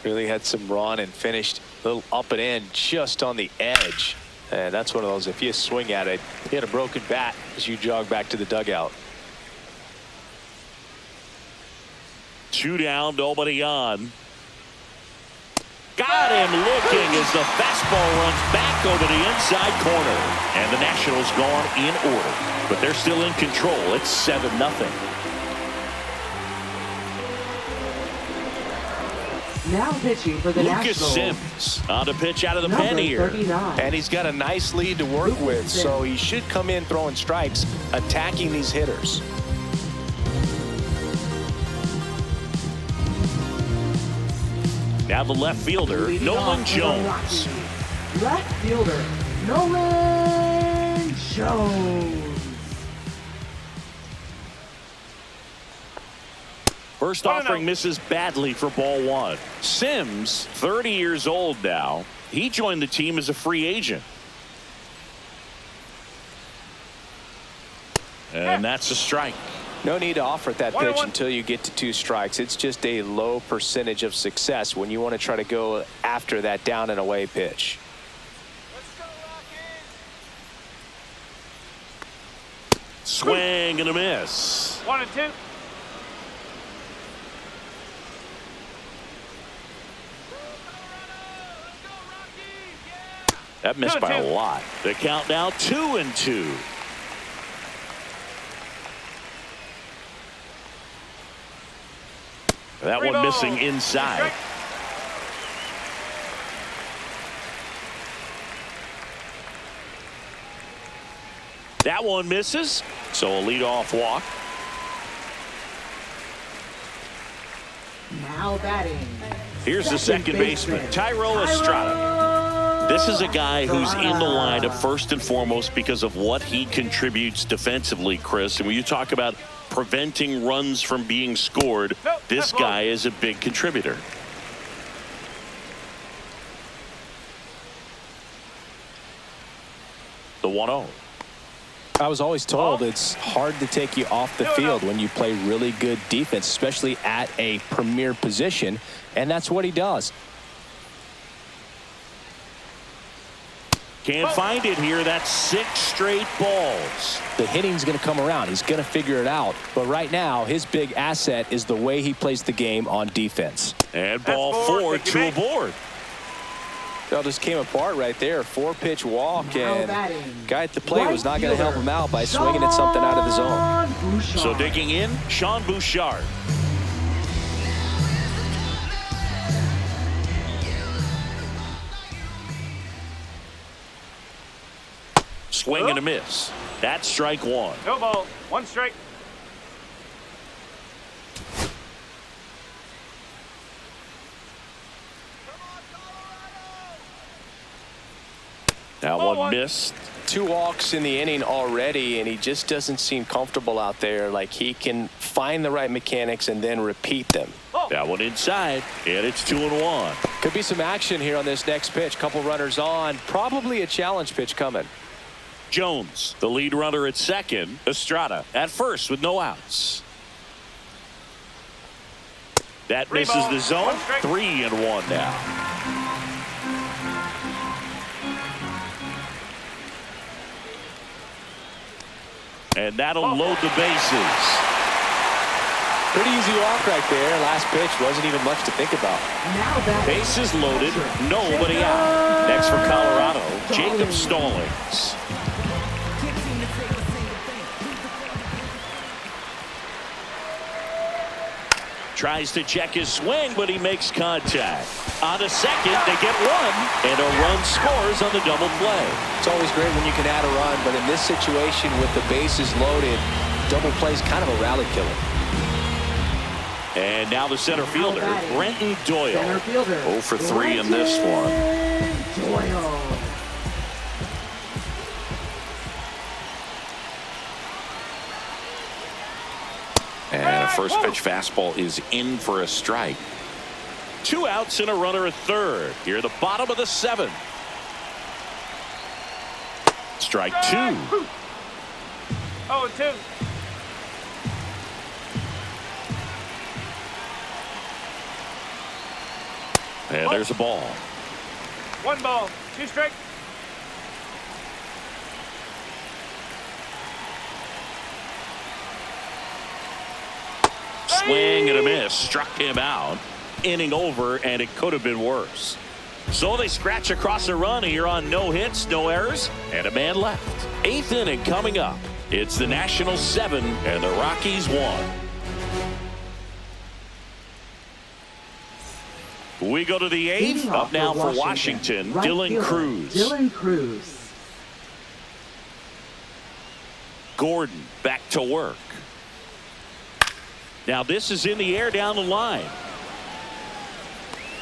Really had some run and finished a little up and in just on the edge. And that's one of those, if you swing at it, hit a broken bat as you jog back to the dugout. 2 down, nobody on. Got him looking as the fastball runs back over the inside corner. And the Nationals gone in order, but they're still in control. It's 7-0. Now pitching for the Lucas Nationals. Sims on the pitch out of the Number pen here. 39. And he's got a nice lead to work with, so he should come in throwing strikes, attacking these hitters. Now the left fielder, Leading Nolan off for the Jones. Rockies. Left fielder, Nolan Jones. First offering misses badly for ball 1. Sims, 30 years old now. He joined the team as a free agent. And that's a strike. No need to offer at that 1-1. pitch until you get to 2 strikes. It's just a low percentage of success when you want to try to go after that down and away pitch. Swing and a miss. 1-2. That missed by a lot. The count now 2-2. That one missing inside. That one misses, so a leadoff walk. Now batting. Here's the second baseman, Thairo Estrada. This is a guy who's in the lineup first and foremost because of what he contributes defensively, Chris. And when you talk about preventing runs from being scored, this guy is a big contributor. The 1-0. I was always told it's hard to take you off the field when you play really good defense, especially at a premier position, and that's what he does. Can't find it here. That's 6 straight balls. The hitting's going to come around. He's going to figure it out. But right now, his big asset is the way he plays the game on defense. And ball 4, 2 aboard. That just came apart right there. 4-pitch walk, Now and batting. guy at the plate was not going to Right help him out by swinging at something out of the zone. Sean Bouchard. So digging in, Sean Bouchard. Swing and a miss. That's strike 1. No ball. 1 strike. That Ball one one. missed. 2 walks in the inning already, and he just doesn't seem comfortable out there. Like he can find the right mechanics and then repeat them. That one inside, and it's 2-1. Could be some action here on this next pitch. Couple runners on. Probably a challenge pitch coming. Jones, the lead runner at second. Estrada at first with no outs. That Three misses ball, the zone. 1 strike. 3-1 now. And that'll load the bases. Pretty easy walk right there. Last pitch wasn't even much to think about. Now batting. Bases loaded, nobody out. Next for Colorado, Jacob Stallings. Tries to check his swing, but he makes contact. On to second, they get 1, and a run scores on the double play. It's always great when you can add a run, but in this situation with the bases loaded, double play's kind of a rally killer. And now the center fielder, Brenton Doyle. Center fielder. 0 for 3 in this one. Doyle. first pitch fastball is in for a strike. 2 outs and a runner at third. Here, the bottom of the 7th. Strike 2. 0-2. And there's a ball. 1 ball, 2 strikes. Swing and a miss. Struck him out. Inning over, and it could have been worse. So they scratch across a run here on no hits, no errors, and a man left. 8th inning coming up. It's the Nationals 7 and the Rockies 1. We go to the 8th. Up now for Washington, right Dylan fielder, Cruz. Dylan Cruz. Gordon back to work. Now this is in the air down the line.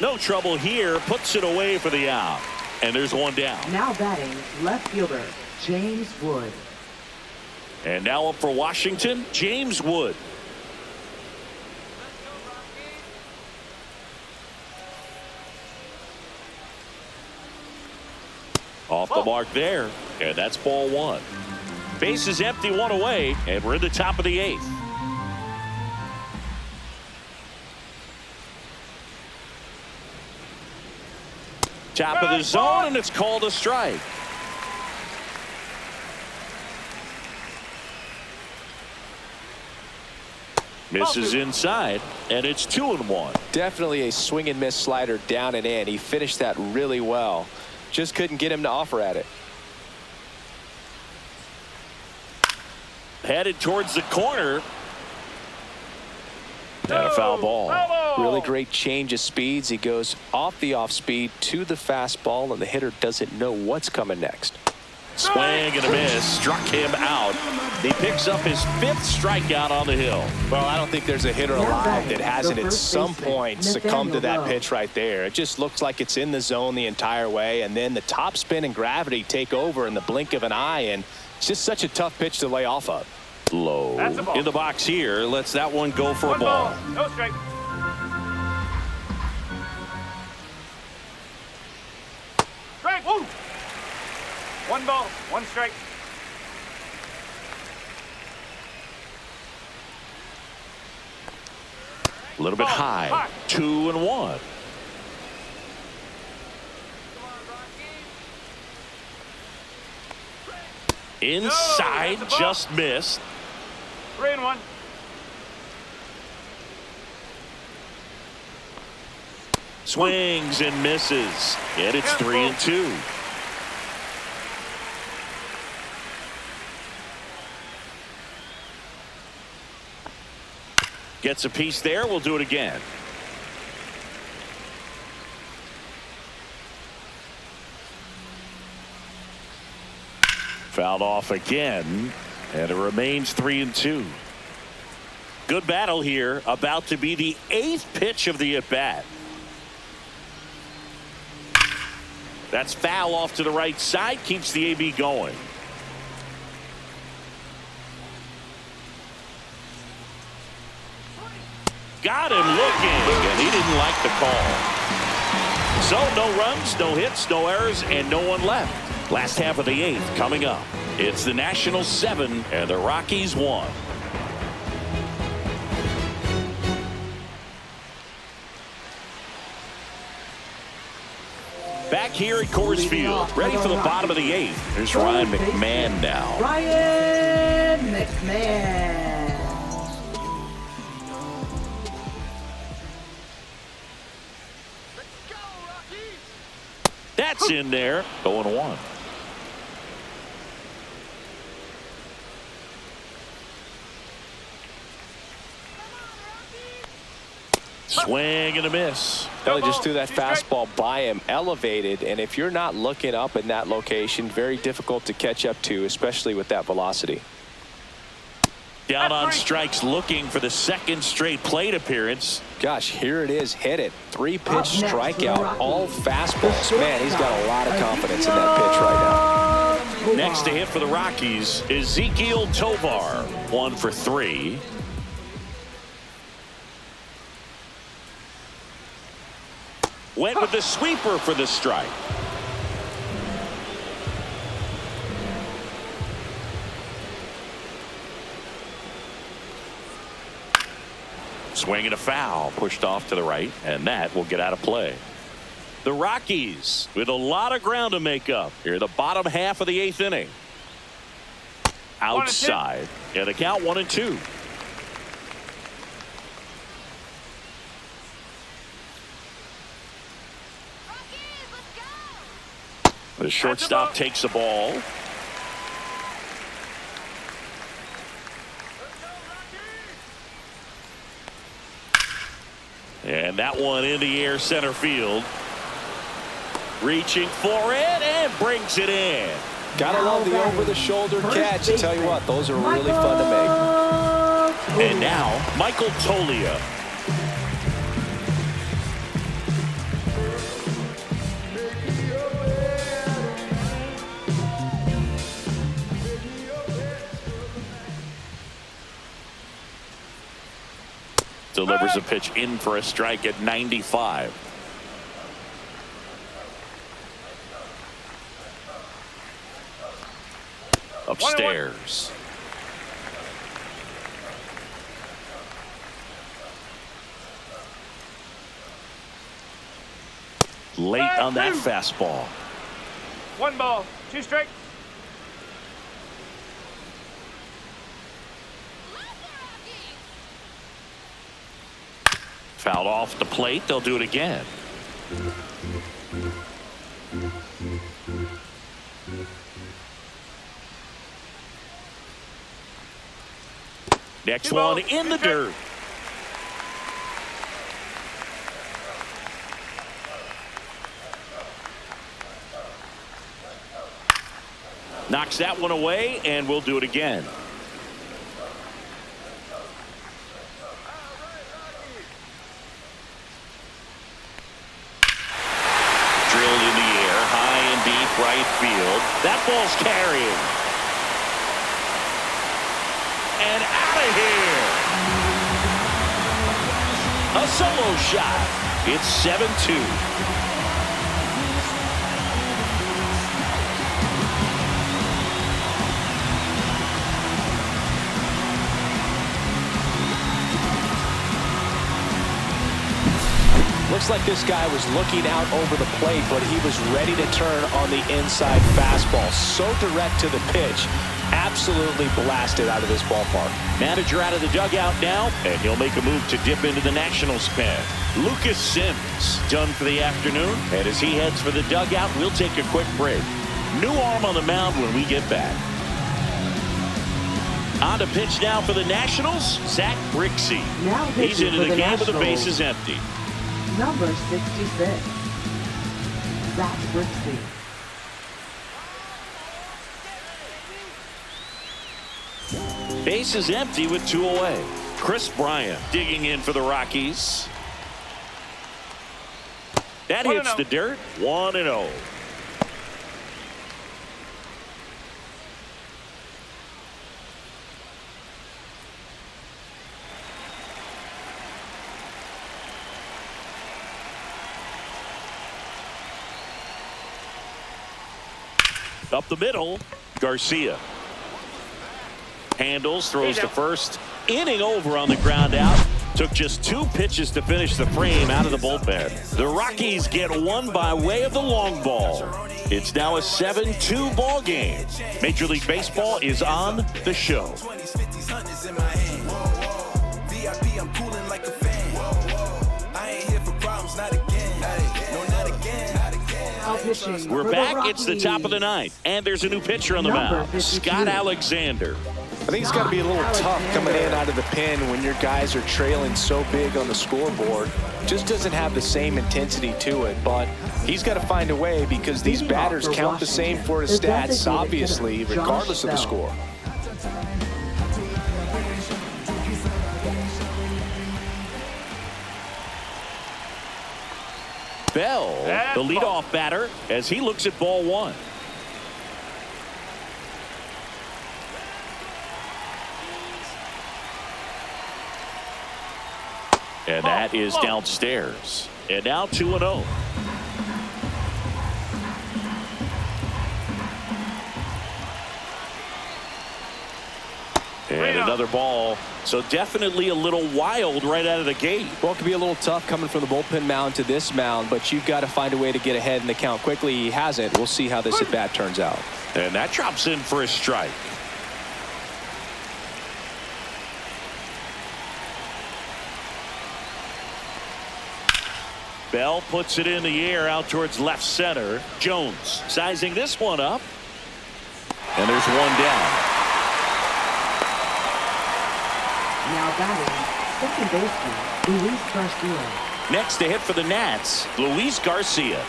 No trouble here. Puts it away for the out. And there's one down. Now batting, left fielder, James Wood. And now up for Washington, James Wood. Off the mark there, and that's ball 1. Base is empty, 1 away, and we're in the top of the 8th. Top of the zone, and it's called a strike. Misses inside, and it's 2-1. Definitely a swing and miss slider down and in. He finished that really well. Just couldn't get him to offer at it. Headed towards the corner. And a foul ball. Really great change of speeds. He goes off the off speed to the fastball, and the hitter doesn't know what's coming next. Swing and a miss. Struck him out. He picks up his 5th strikeout on the hill. Well, I don't think there's a hitter alive that hasn't at some point succumbed to that pitch right there. It just looks like it's in the zone the entire way, and then the top spin and gravity take over in the blink of an eye, and it's just such a tough pitch to lay off of. Low in the box here. Lets that one go for a ball. No strike. Strike. Woo. 1 ball, 1 strike. A little bit high. 2-1. Inside, just missed. 3-1. Swings and misses. And it's 3-2. Gets a piece there. We'll do it again. Fouled off again, and it remains 3-2. Good battle here. About to be the 8th pitch of the at-bat. That's foul off to the right side. Keeps the AB going. Got him looking, and he didn't like the call. So no runs, no hits, no errors, and no one left. Last half of the 8th coming up. It's the Nationals 7 and the Rockies 1. Back here at Coors Field, ready for the bottom of the 8th. There's Ryan McMahon now. Ryan McMahon. That's in there. 0-1. Swing and a miss. Well, he just threw that fastball by him, elevated, and if you're not looking up in that location, very difficult to catch up to, especially with that velocity. Down on strikes, looking for the 2nd straight plate appearance. Gosh, here it is. Hit it. 3-pitch strikeout, all fastballs. Man, he's got a lot of confidence in that pitch right now. Next to hit for the Rockies, Ezequiel Tovar. 1 for 3. Went with the sweeper for the strike. Swing and a foul, pushed off to the right, and that will get out of play. The Rockies with a lot of ground to make up here, the bottom half of the 8th inning. Outside, and the count 1-2. The shortstop takes the ball. And that one in the air center field. Reaching for it and brings it in. Gotta love the over-the-shoulder catch. I tell you what, those are really fun to make. And now, Michael Tolia. Delivers a pitch in for a strike at 95. Upstairs. Late on that fastball. 1 ball, 2 strikes. Fouled off the plate. They'll do it again. Next one in the dirt. Knocks that one away, and we'll do it again. Right field. That ball's carrying. And out of here. A solo shot. It's 7-2. Looks like this guy was looking out over the plate, but he was ready to turn on the inside fastball. So direct to the pitch. Absolutely blasted out of this ballpark. Manager out of the dugout now, and he'll make a move to dip into the Nationals pen. Lucas Sims done for the afternoon, and as he heads for the dugout, we'll take a quick break. New arm on the mound when we get back. On to pitch now for the Nationals, Zach Brixey. He's into the game with the bases empty. Number 66, Zach Brixey. Base is empty with 2 away. Chris Bryant digging in for the Rockies. That hits the dirt. 1-0. Up the middle, Garcia. Handles, throws to first. Inning over on the ground out. Took just 2 pitches to finish the frame out of the bullpen. The Rockies get one by way of the long ball. It's now a 7-2 ball game. Major League Baseball is on the show. We're back. It's the top of the 9th, and there's a new pitcher on the mound, Scott Alexander. I think it's got to be a little tough coming in out of the pen when your guys are trailing so big on the scoreboard. Just doesn't have the same intensity to it, but he's got to find a way because these batters count the same for his stats, obviously, regardless of the score. Bell, the leadoff batter, as he looks at ball 1. And that is downstairs. And now 2-0. And another ball. So definitely a little wild right out of the gate. Well, it could be a little tough coming from the bullpen mound to this mound, but you've got to find a way to get ahead in the count quickly. He hasn't. We'll see how this at bat turns out. And that drops in for a strike. Bell puts it in the air out towards left center. Jones sizing this one up. And there's one down. Now batting, second baseman, Luis Garcia. Next to hit for the Nats, Luis Garcia.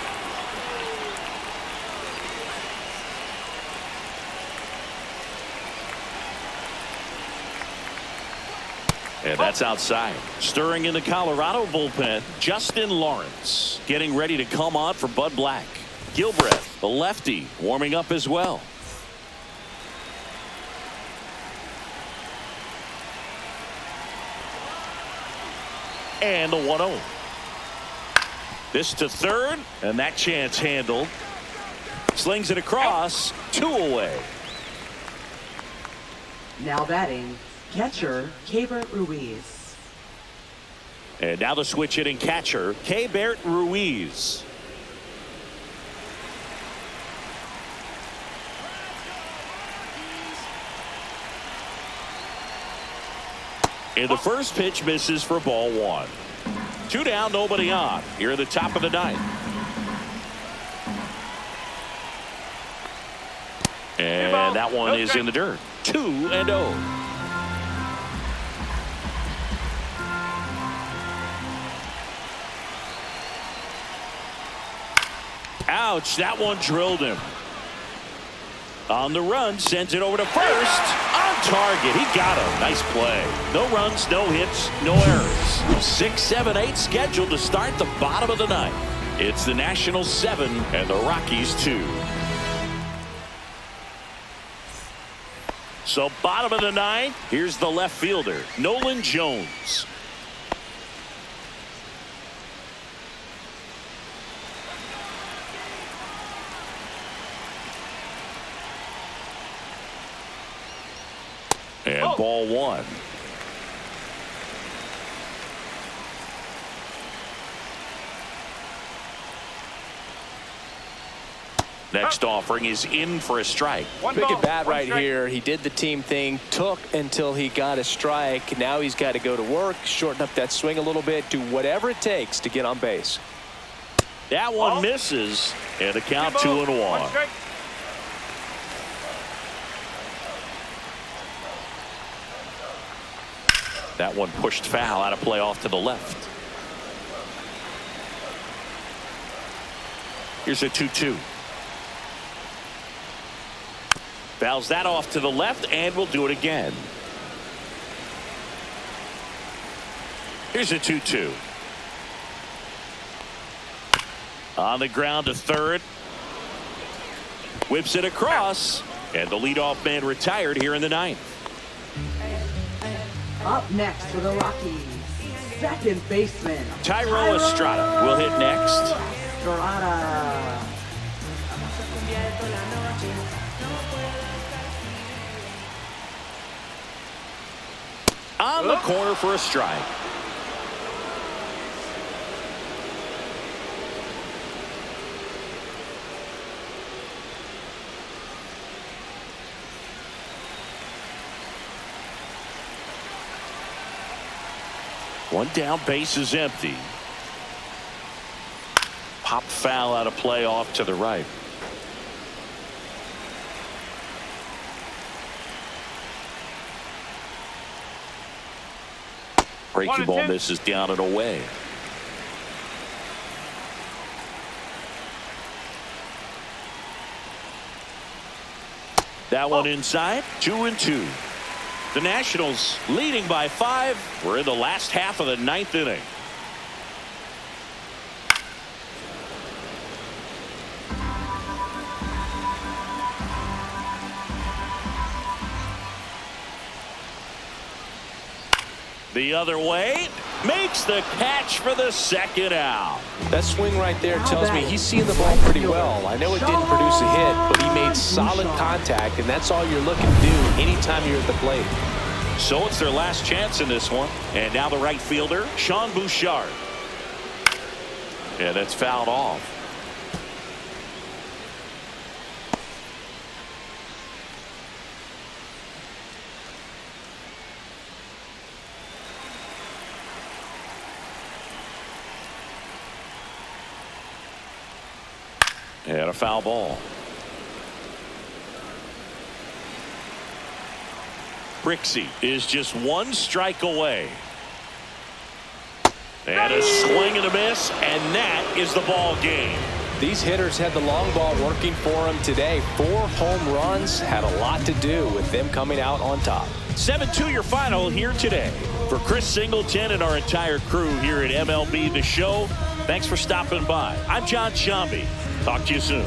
And that's outside. Stirring in the Colorado bullpen, Justin Lawrence getting ready to come on for Bud Black. Gilbreth, the lefty, warming up as well. And the 1-0. This to third, and that chance handled. Slings it across, 2 away. Now batting, catcher, Keibert Ruiz. And now the switch hitting catcher, Keibert Ruiz. And the first pitch misses for ball 1. 2 down, nobody on. Here at the top of the 9th. And that one is in the dirt. 2-0. Ouch, that one drilled him. On the run, sends it over to first. On target, he got him. Nice play. No runs, no hits, no errors. 6, 7, 8 scheduled to start the bottom of the 9th. It's the Nationals 7 and the Rockies 2. So bottom of the 9th, here's the left fielder, Nolan Jones. And ball 1. Next offering is in for a strike. Big at bat right here. He did the team thing, took until he got a strike. Now he's got to go to work, shorten up that swing a little bit, do whatever it takes to get on base. That one misses, and the count 2-1. That one pushed foul out of play off to the left. Here's a 2-2. Fouls that off to the left, and we'll do it again. Here's a 2-2. On the ground to third. Whips it across, and the leadoff man retired here in the 9th. Up next for the Rockies, second baseman, Thairo Estrada will hit next. Estrada. On the corner for a strike. One down, base is empty. Pop foul out of play off to the right. Breaking ball misses down and away. That one inside. 2-2. The Nationals leading by 5. We're in the last half of the 9th inning. The other way, makes the catch for the second out. That swing right there tells me he's seeing the ball pretty well. I know it didn't produce a hit, but he made solid contact, and that's all you're looking to do anytime you're at the plate. So it's their last chance in this one. And now the right fielder, Sean Bouchard. And that's fouled off. And a foul ball. Brixey is just one strike away. And a swing and a miss, and that is the ball game. These hitters had the long ball working for them today. 4 home runs had a lot to do with them coming out on top. 7-2 your final here today. For Chris Singleton and our entire crew here at MLB The Show, thanks for stopping by. I'm John Shambi. Talk to you soon.